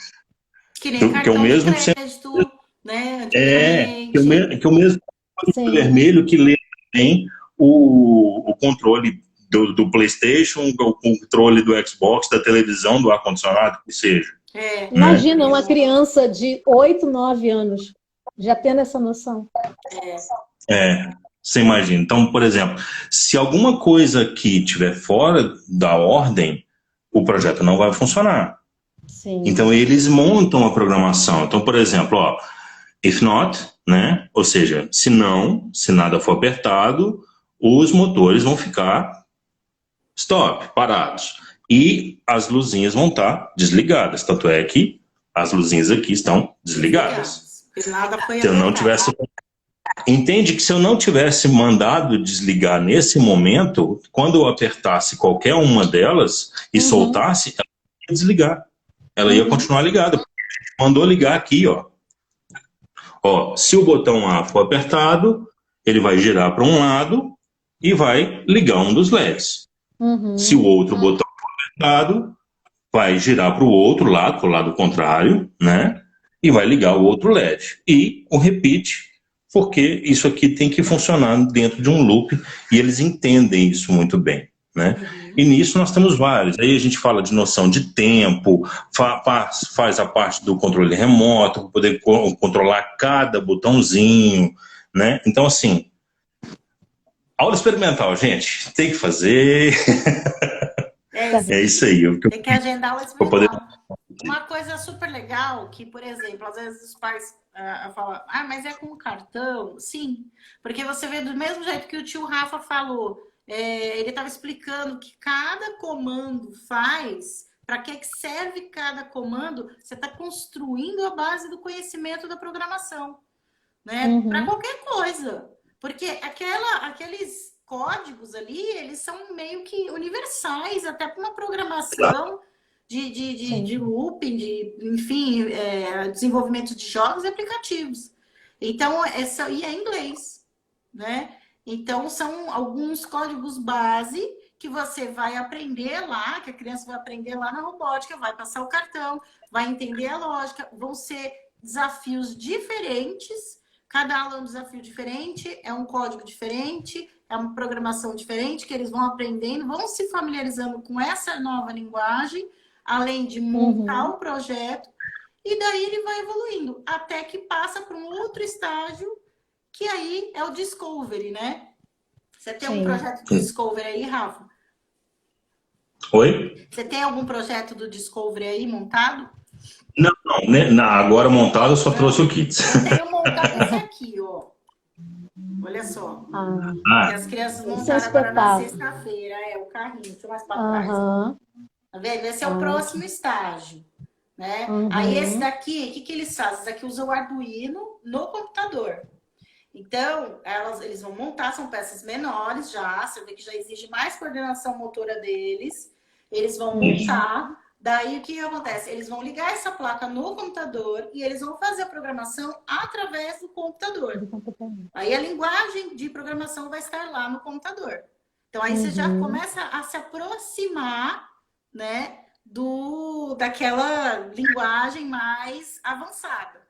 Que nem que é o mesmo de crédito, né? Que é o mesmo infravermelho que lê também o controle do PlayStation, o controle do Xbox, da televisão, do ar-condicionado, que seja. Imagina uma criança de 8, 9 anos já tendo essa noção. Você imagina. Então, por exemplo, se alguma coisa aqui estiver fora da ordem, o projeto não vai funcionar. Sim. Então, eles montam a programação. Então, por exemplo, ó, if not, né? Ou seja, se nada for apertado, os motores vão ficar stop, parados. E as luzinhas vão estar desligadas. Tanto é que as luzinhas aqui estão desligadas. Nada foi se eu não tivesse... Entende que se eu não tivesse mandado desligar nesse momento, quando eu apertasse qualquer uma delas e soltasse, ela ia desligar. Ela ia continuar ligada. Mandou ligar aqui, ó. Ó, se o botão A for apertado, ele vai girar para um lado e vai ligar um dos LEDs. Se o outro botão for apertado, vai girar para o outro lado, para o lado contrário, né? E vai ligar o outro LED. E o repeat, porque isso aqui tem que funcionar dentro de um loop e eles entendem isso muito bem, né? E nisso nós temos vários. Aí a gente fala de noção de tempo, faz a parte do controle remoto, para poder controlar cada botãozinho, né? Então, assim, aula experimental, gente, tem que fazer. É isso aí. Tem que agendar o experimental. Uma coisa super legal que, por exemplo, às vezes os pais falam, mas é com cartão? Sim, porque você vê do mesmo jeito que o tio Rafa falou, ele estava explicando que cada comando faz, para que serve cada comando, você está construindo a base do conhecimento da programação, né? Para qualquer coisa. Porque aqueles códigos ali, eles são meio que universais, até para uma programação de looping, enfim, desenvolvimento de jogos e aplicativos. Então, e é em inglês, né? Então, são alguns códigos base que você vai aprender lá, que a criança vai aprender lá na robótica, vai passar o cartão, vai entender a lógica, vão ser desafios diferentes, cada aula é um desafio diferente, é um código diferente, é uma programação diferente, que eles vão aprendendo, vão se familiarizando com essa nova linguagem, além de montar o projeto, e daí ele vai evoluindo, até que passa para um outro estágio, que aí é o Discovery, né? Você tem um projeto do Discovery aí, Rafa? Oi? Você tem algum projeto do Discovery aí montado? Não, né? Agora montado eu só trouxe o kit. Eu tenho montado esse aqui, ó. Olha só. E as crianças montaram agora na sexta-feira. O carrinho. Deixa eu mais para trás. Tá vendo? Esse é o próximo estágio. Né? Aí esse daqui, o que eles fazem? Esse daqui usa o Arduino no computador. Então, eles vão montar, são peças menores já, você vê que já exige mais coordenação motora deles. Eles vão montar, daí o que acontece? Eles vão ligar essa placa no computador e eles vão fazer a programação através do computador. Aí a linguagem de programação vai estar lá no computador. Então, aí você já começa a se aproximar, né, daquela linguagem mais avançada.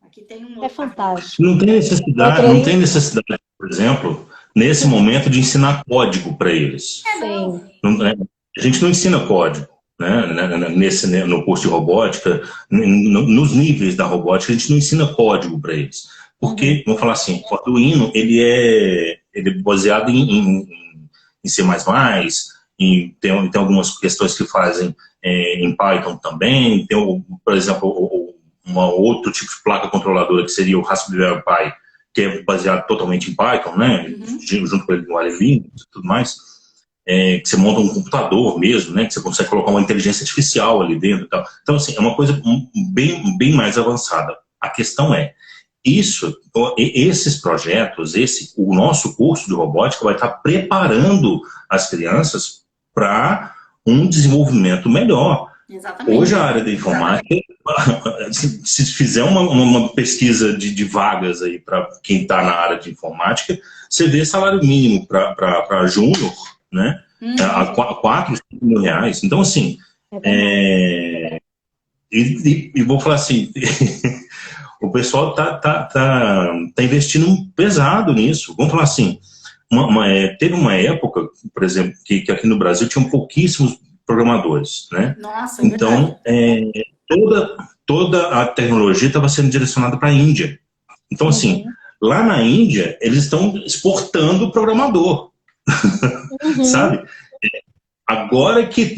Aqui tem um outro. É fantástico. Não tem necessidade, por exemplo, nesse momento de ensinar código para eles. A gente não ensina código, né? No curso de robótica, nos níveis da robótica, a gente não ensina código para eles. Porque, vamos falar assim, o Arduino, ele é baseado em C++, e tem algumas questões que fazem em Python também, tem, por exemplo, outro tipo de placa controladora, que seria o Raspberry Pi, que é baseado totalmente em Python, né? Junto com ele no Linux e tudo mais, que você monta um computador mesmo, né? Que você consegue colocar uma inteligência artificial ali dentro e tal. Então, assim, é uma coisa bem mais avançada. A questão é, esses projetos, o nosso curso de robótica vai estar preparando as crianças para um desenvolvimento melhor. Exatamente. Hoje a área da informática, se fizer uma pesquisa de vagas aí para quem está na área de informática, você vê salário mínimo para júnior, né? A 4, 5 mil reais. Então, assim, e vou falar assim, o pessoal tá investindo pesado nisso. Vamos falar assim, teve uma época, por exemplo, que aqui no Brasil tinham pouquíssimos programadores, né? Nossa, então, toda a tecnologia estava sendo direcionada para a Índia. Então, assim, lá na Índia, eles estão exportando programador, sabe? Agora que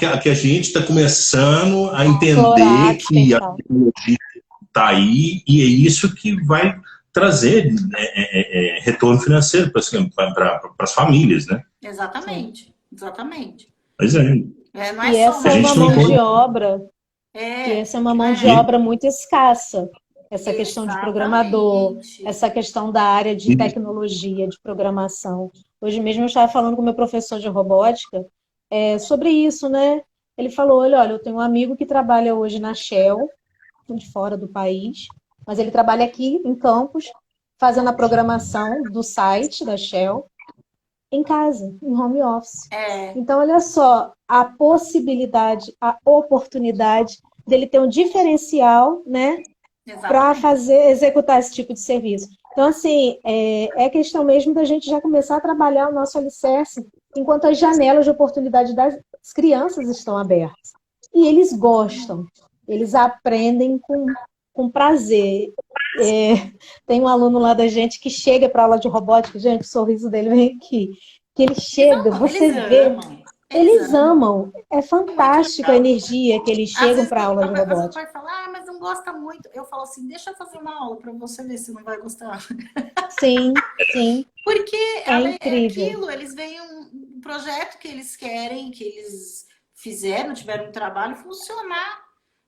a gente está começando a entender que a tecnologia está aí e é isso que vai trazer retorno financeiro para as famílias, né? Exatamente. Pois é. Não é e essa é uma mão de obra. E essa é uma mão de obra muito escassa. Essa questão de programador, essa questão da área de tecnologia, de programação. Hoje mesmo eu estava falando com o meu professor de robótica sobre isso, né? Ele falou, olha, eu tenho um amigo que trabalha hoje na Shell, de fora do país, mas ele trabalha aqui em Campos, fazendo a programação do site da Shell, em casa, em home office. Então, olha só, a possibilidade, a oportunidade dele ter um diferencial, né, para executar esse tipo de serviço. Então, assim, é questão mesmo da gente já começar a trabalhar o nosso alicerce enquanto as janelas de oportunidade das crianças estão abertas. E eles gostam, eles aprendem com prazer. Tem um aluno lá da gente que chega para aula de robótica, gente, o sorriso dele vem aqui, que ele chega, você vê, eles amam, é fantástico a energia que eles chegam para a aula de robótica. Às vezes o pai fala, mas não gosta muito, eu falo assim, deixa eu fazer uma aula para você ver se não vai gostar. Sim. Porque incrível. Aquilo, eles veem um projeto que eles querem, que eles fizeram, tiveram um trabalho funcionar.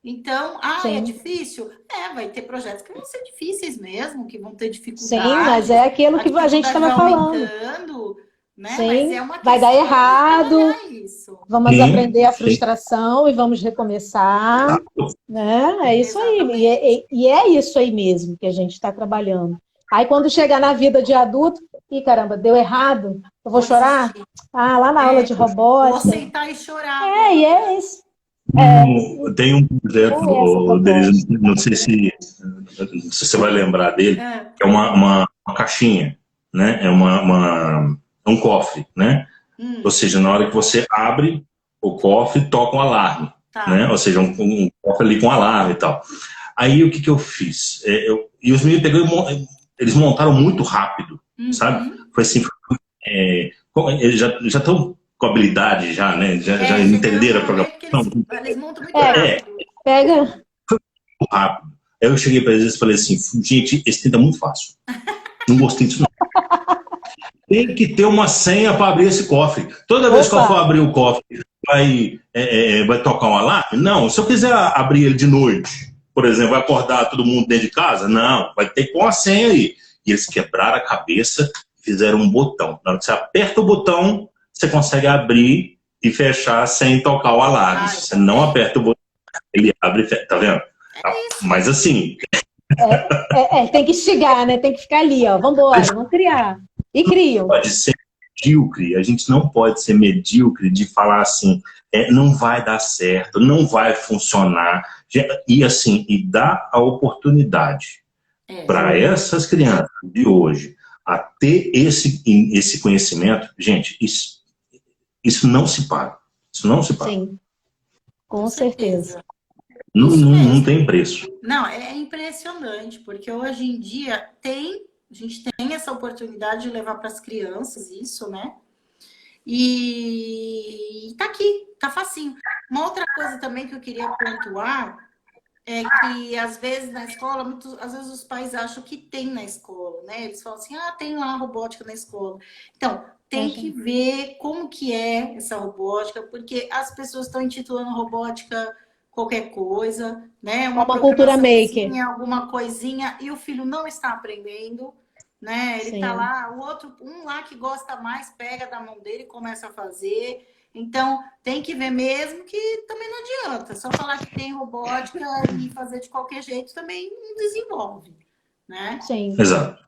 Então, é Sim. difícil? Vai ter projetos que vão ser difíceis mesmo, que vão ter Sim, mas dificuldades, é aquilo a que a gente dificuldade vai estava falando. aumentando, né? Mas é Sim, uma vai dar questão de errado, trabalhar isso. vamos Sim, aprender a sim. frustração e vamos recomeçar, né? É isso aí. Exatamente. E é isso aí mesmo que a gente está trabalhando. Aí quando chegar na vida de adulto, caramba, deu errado, eu vou Vou chorar? desistir. Ah, lá na aula de Vou robótica. sentar e chorar E agora. é isso. É, Tem um projeto, é essa a Denise, proposta. não sei se você vai lembrar dele, É. que é uma caixinha, né? É um cofre, né? Ou Hum, seja, na hora que você abre o cofre, toca um alarme, né? tá. Ou seja, um cofre ali com alarme e tal. Aí o que que eu fiz? E os meninos eles montaram muito rápido, sabe? Uhum. Foi assim, eles já estão com habilidade já, né? Já Chegaram entenderam no a momento que programação eles montam muito É, é rápido. pega. muito rápido. Aí eu cheguei para eles e falei assim, gente, esse tempo é muito fácil. Não gostei disso, não. Tem que ter uma senha para abrir esse cofre. Toda vez que eu for Opa, abrir o cofre, vai tocar um alarme? Não. Se eu quiser abrir ele de noite, por exemplo, vai acordar todo mundo dentro de casa? Não. Vai ter que pôr uma senha aí. E eles quebraram a cabeça e fizeram um botão. Na hora que você aperta o botão, você consegue abrir e fechar sem tocar o alarme. Ai, Se você tá não vendo? aperta o botão, ele abre e fecha. Tá vendo? É isso. Mas assim, tem que instigar, né? Tem que ficar ali, ó. Vambora, vamos criar. E criam. pode ser medíocre, a gente não pode ser medíocre de falar assim, não vai dar certo, não vai funcionar. E assim, e dar a oportunidade É. para Sim, essas crianças de hoje a ter esse conhecimento, gente, isso não se paga. Isso não se paga. sim, Com com certeza. certeza. Não, Isso não, não mesmo. tem preço. Não, é impressionante, porque hoje em dia a gente tem essa oportunidade de levar para as crianças isso, né? E tá aqui, tá facinho. Uma outra coisa também que eu queria pontuar é que às vezes na escola, às vezes os pais acham que tem na escola, né? Eles falam assim, tem lá robótica na escola. Então, tem que Uhum. ver como que é essa robótica, porque as pessoas estão intitulando robótica qualquer coisa, né? É Uma uma cultura maker. programaçãozinha, alguma coisinha, e o filho não está aprendendo, né? Ele tá Sim, lá, um lá que gosta mais, pega da mão dele e começa a fazer. Então, tem que ver mesmo que também não adianta. Só falar que tem robótica e fazer de qualquer jeito também não desenvolve, né? sim. Exato.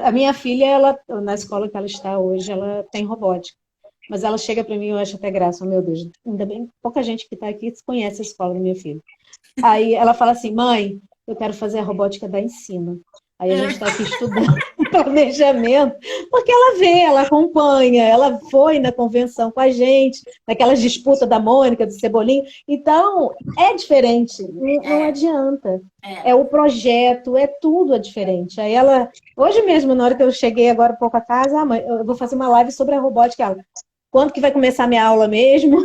A minha filha, ela, na escola que ela está hoje, ela tem robótica. Mas ela chega para mim e eu acho até graça, oh, meu Deus, ainda bem pouca gente que está aqui conhece a escola da minha filha. Aí ela fala assim, mãe, eu quero fazer a robótica da ensino. Aí a gente está aqui estudando planejamento, porque ela vê, ela acompanha, ela foi na convenção com a gente, naquelas disputas da Mônica, do Cebolinho. Então, é diferente, não É, adianta. é. É o projeto, é tudo é diferente. Aí ela, hoje mesmo, na hora que eu cheguei agora um pouco a casa, mãe, eu vou fazer uma live sobre a robótica. Ela, quando que vai começar a minha aula mesmo?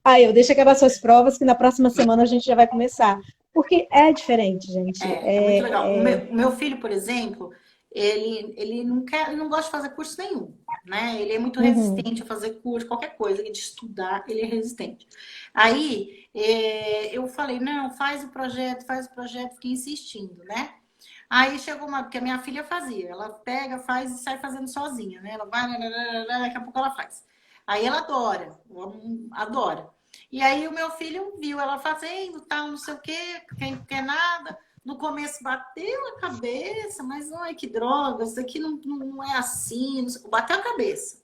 Aí eu deixo acabar suas provas, que na próxima semana a gente já vai começar. Porque é diferente, gente. É muito legal. O meu filho, por exemplo, ele não quer, ele não gosta de fazer curso nenhum, né? Ele é muito Uhum. resistente a fazer curso, qualquer coisa, de estudar, ele é resistente. Aí eu falei, não, faz o projeto, fiquei insistindo, né? Aí chegou porque a minha filha fazia, ela pega, faz e sai fazendo sozinha, né? Ela vai, daqui a pouco ela faz. Aí ela adora. E aí o meu filho viu ela fazendo, tal, não sei o quê, quem quer nada. No começo bateu a cabeça, mas ai que droga, isso aqui não é assim, bateu a cabeça.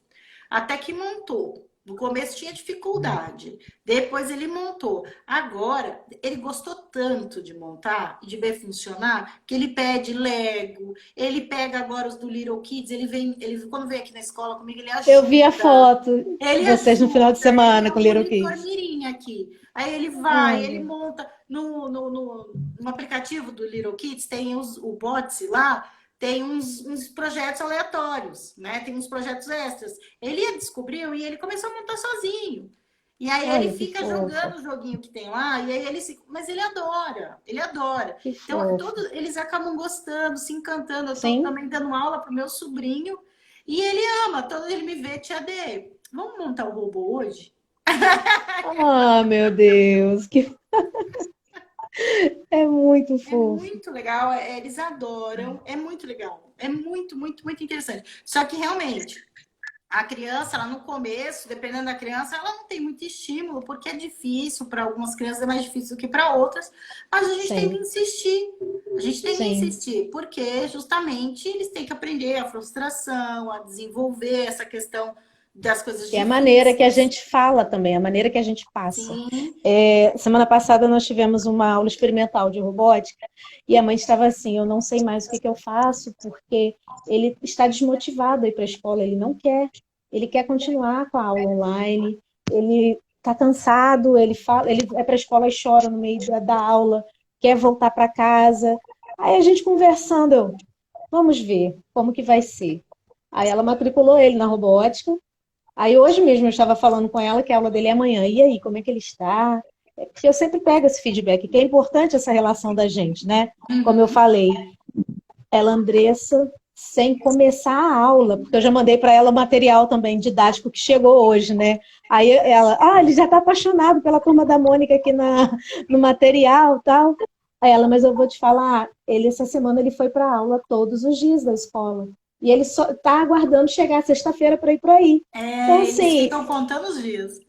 Até que montou. No começo tinha dificuldade, depois ele montou. Agora, ele gostou tanto de montar e de ver funcionar que ele pede Lego, ele pega agora os do Little Kids, quando vem aqui na escola comigo, ele Eu vi a ajuda. foto de Ele vocês no final de ajuda, ele semana é com o Little monitor Kids. mirim aqui. Aí ele vai, ele Olha, monta no aplicativo do Little Kids, tem o Bots lá, tem uns projetos aleatórios, né? Tem uns projetos extras. Ele descobriu e ele começou a montar sozinho. E aí ele olha que fica fofa, jogando o joguinho que tem lá, e aí mas ele adora, ele adora. que Então, fofa. eles acabam gostando, se encantando. Eu estou Sim? também dando aula para o meu sobrinho, e ele ama, todo ele me vê, tia D, vamos montar o robô hoje? Ah, meu Deus, que É muito É fofo. muito legal, eles adoram, é muito legal. É muito, muito, muito interessante. Só que realmente, a criança, ela no começo, dependendo da criança, ela não tem muito estímulo, porque é difícil, para algumas crianças é mais difícil do que para outras, mas a gente tem que Sim, insistir. A gente tem que sim. insistir, porque justamente eles têm que aprender a frustração, a desenvolver essa questão das coisas É a maneira que a difíceis. gente fala também, a maneira que a gente passa. Sim. Semana passada nós tivemos uma aula experimental de robótica e a mãe estava assim, eu não sei mais o que que eu faço porque ele está desmotivado a ir para a escola, ele quer continuar com a aula online, ele está cansado, ele fala, ele vai para a escola e chora no meio da aula, quer voltar para casa. Aí a gente conversando, vamos ver como que vai ser. Aí ela matriculou ele na robótica. Aí hoje mesmo eu estava falando com ela que a aula dele é amanhã. E aí, como é que ele está? É porque eu sempre pego esse feedback, que é importante essa relação da gente, né? Como eu Uhum. falei, ela, Andressa, sem começar a aula, porque eu já mandei para ela o material também didático que chegou hoje, né? Aí ela, ele já está apaixonado pela turma da Mônica aqui no material, tal. Aí ela, mas eu vou te falar, ele essa semana ele foi para aula todos os dias da escola. E ele só está aguardando chegar sexta-feira para ir para aí. Então, Eles assim, ficam contando os dias.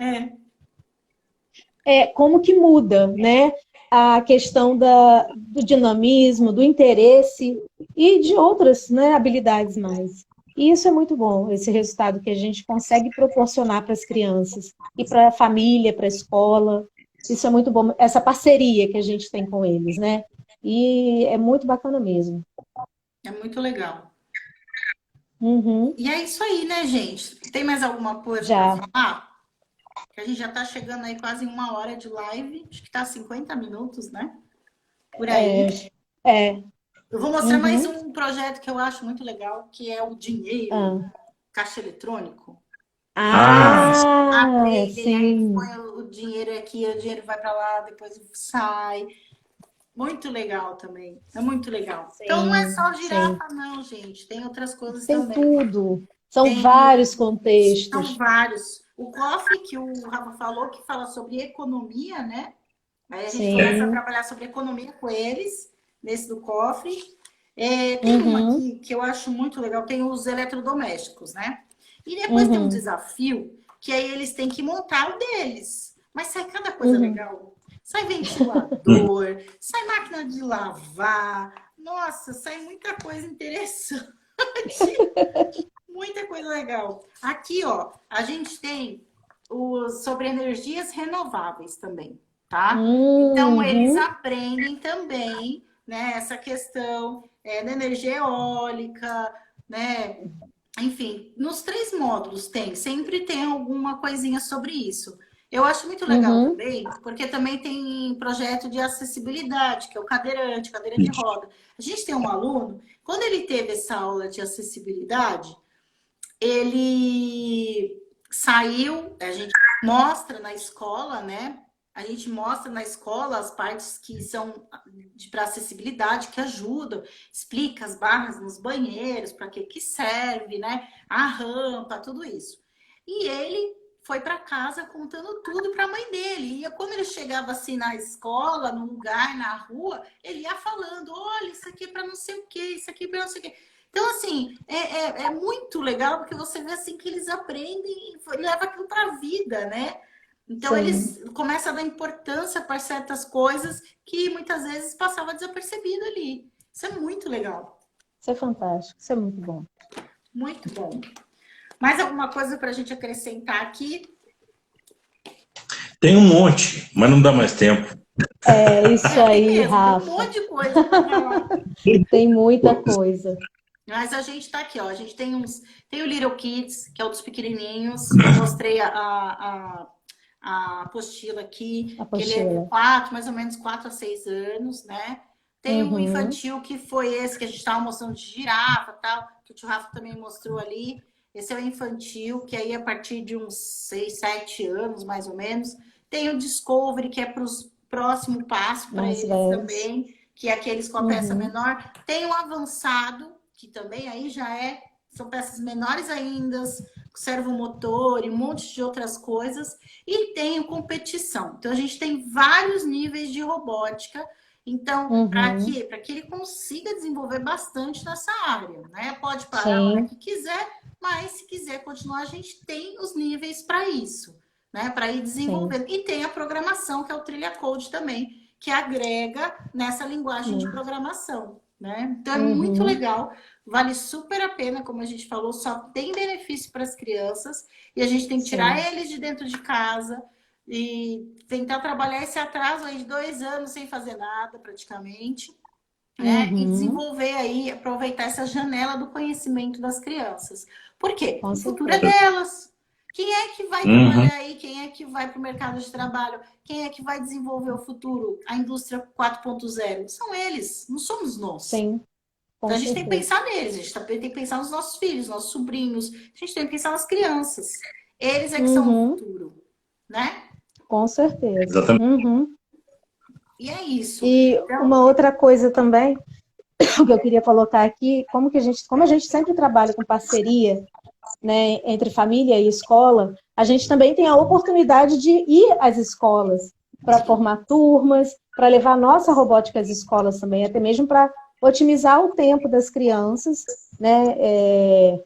como que muda, né? A questão do dinamismo, do interesse e de outras, né, habilidades mais. E isso é muito bom, esse resultado que a gente consegue proporcionar para as crianças e para a família, para a escola. Isso é muito bom, essa parceria que a gente tem com eles, né? E é muito bacana mesmo. É muito legal. Uhum, E é isso aí, né, gente? Tem mais alguma coisa para já. falar? Que a gente já está chegando aí quase em 1 hora de live. Acho que está 50 minutos, né? Por aí. É, é, Eu vou mostrar mais uhum, um projeto que eu acho muito legal, que é o dinheiro, ah. caixa eletrônico. E Ah, eles Ah, aprendem, aí sim, põe o dinheiro aqui, o dinheiro vai para lá, depois sai. Muito legal também. É muito legal. Então não é sim, só sim. girafa, não, gente. Tem outras coisas Tem também. tudo. São Tem vários São contextos. vários. O COF, que o Rafa falou, que fala sobre economia, né? Aí a gente começa a Sim. trabalhar sobre economia com eles, nesse do cofre. Tem uma Uhum, aqui que eu acho muito legal, tem os eletrodomésticos, né? E depois tem um uhum, desafio, que aí eles têm que montar o deles. Mas sai cada coisa uhum. legal. Sai ventilador, sai máquina de lavar. Nossa, sai muita coisa interessante. Muita coisa legal. Aqui, ó, a gente tem os sobre energias renováveis também, tá? Então, eles Uhum. aprendem também, né, essa questão da energia eólica, né? Enfim, nos 3 módulos tem, sempre tem alguma coisinha sobre isso. Eu acho muito legal Uhum. também, porque também tem projeto de acessibilidade, que é o cadeirante, cadeira de isso. roda. A gente tem um aluno, quando ele teve essa aula de acessibilidade, ele saiu, a gente mostra na escola, né? A gente mostra na escola as partes que são para acessibilidade, que ajudam, explica as barras nos banheiros, para que serve, né? A rampa, tudo isso. E ele foi para casa contando tudo para a mãe dele. E quando ele chegava assim na escola, no lugar, na rua, ele ia falando: olha, isso aqui é para não sei o quê, isso aqui é para não sei o quê. Então, assim, é muito legal porque você vê assim que eles aprendem e levam aquilo para a vida, né? Então, Sim. eles começam a dar importância para certas coisas que muitas vezes passava desapercebido ali. Isso é muito legal. Isso é fantástico. Isso é muito bom. Muito bom. Mais alguma coisa para a gente acrescentar aqui? Tem um monte, mas não dá mais tempo. É isso Tem aí, mesmo, tem um Rafa. monte de coisa para falar. Tem muita coisa. Mas a gente tá aqui, ó. A gente tem o Little Kids, que é o dos pequenininhos. Eu mostrei a apostila aqui, que ele é de Apostila. mais ou menos 4 a 6 anos, né? Tem o Uhum. infantil, que foi esse que a gente estava mostrando de girafa e tal, que o tio Rafa também mostrou ali. Esse é o infantil, que aí a partir de uns 6, 7 anos, mais ou menos. Tem o Discovery, que é para os próximo passo para Mais eles velhos. também, que é aqueles com a peça Uhum. menor. Tem o avançado, que também aí já são peças menores ainda, servomotor e um monte de outras coisas, e tenho competição. Então, a gente tem vários níveis de robótica. Então, para quê? Para que ele consiga desenvolver bastante nessa área, né? Pode parar a hora que quiser, mas se quiser continuar, a gente tem os níveis para isso, né? Para ir desenvolvendo. Sim. E tem a programação, que é o Trilha Code também, que agrega nessa linguagem de programação, né? Então, é muito legal, vale super a pena, como a gente falou, só tem benefício para as crianças, e a gente tem que tirar eles de dentro de casa, e tentar trabalhar esse atraso aí de 2 anos sem fazer nada, praticamente, né? E desenvolver aí, aproveitar essa janela do conhecimento das crianças. Por quê? O futuro é delas. Quem é que vai trabalhar aí? Quem é que vai para o mercado de trabalho? Quem é que vai desenvolver o futuro, a indústria 4.0? São eles, não somos nós. Sim. Então, a gente tem que pensar neles, a gente tem que pensar nos nossos filhos, nossos sobrinhos, a gente tem que pensar nas crianças. Eles é que são o futuro, né? Com certeza. Exatamente. E é isso. E então, uma outra coisa também que eu queria colocar aqui, como a gente sempre trabalha com parceria, né, entre família e escola, a gente também tem a oportunidade de ir às escolas para formar turmas, para levar a nossa robótica às escolas também, até mesmo para otimizar o tempo das crianças, né,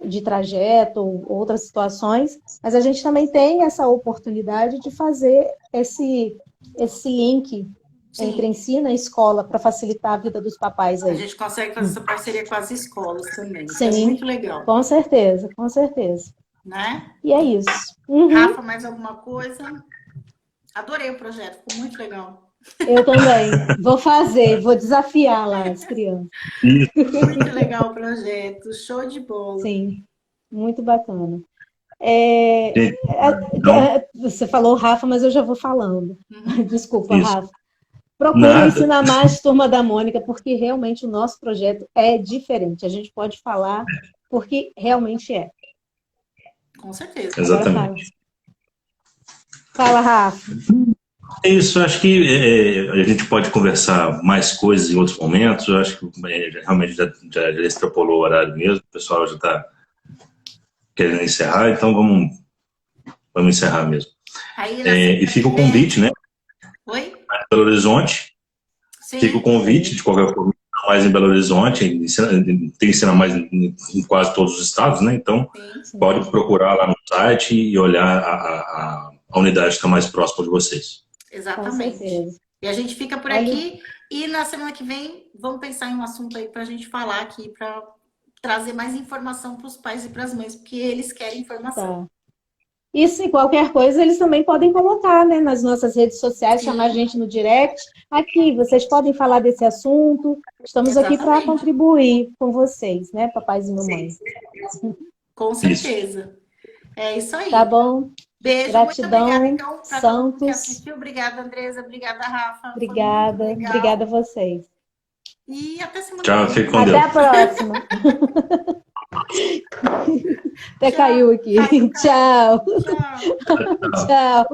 de trajeto ou outras situações, mas a gente também tem essa oportunidade de fazer esse link entre ensino e escola para facilitar a vida dos papais aí. A gente consegue fazer essa parceria com as escolas também. Sim, isso é muito legal. Com certeza, com certeza. Né? E é isso. Rafa, mais alguma coisa? Adorei o projeto, ficou muito legal. Eu também. Vou desafiar lá as crianças. Muito legal o projeto, show de bola. Sim, muito bacana. Você falou Rafa, mas eu já vou falando. Desculpa, Rafa. Procure ensinar mais Turma da Mônica, porque realmente o nosso projeto é diferente. A gente pode falar porque realmente é. Com certeza. Exatamente. Fala, Rafa. É isso, acho que a gente pode conversar mais coisas em outros momentos. Eu acho que realmente já extrapolou o horário mesmo, o pessoal já está querendo encerrar, então vamos encerrar mesmo. E fica o convite, né? Oi? Belo Horizonte. Sim. Fica o convite, de qualquer forma, mais em Belo Horizonte, tem que ensinar mais em quase todos os estados, né? Então, pode procurar lá no site e olhar a unidade que está mais próxima de vocês. Exatamente. E a gente fica por aqui e na semana que vem vamos pensar em um assunto aí para a gente falar aqui, para trazer mais informação para os pais e para as mães, porque eles querem informação. Isso, e qualquer coisa, eles também podem colocar, né, nas nossas redes sociais, chamar a gente no direct. Aqui, vocês podem falar desse assunto. Estamos aqui para contribuir com vocês, né, papais e mamães. Com certeza. É isso aí. Tá bom. Beijo, gratidão, muito obrigada, então, para todo mundo que Santos. assistiu. Obrigada, Andresa. Obrigada, Rafa. Obrigada a vocês. E até semana que vem. Fique com Até Deus. a próxima. Até caiu aqui. Tchau. Tchau.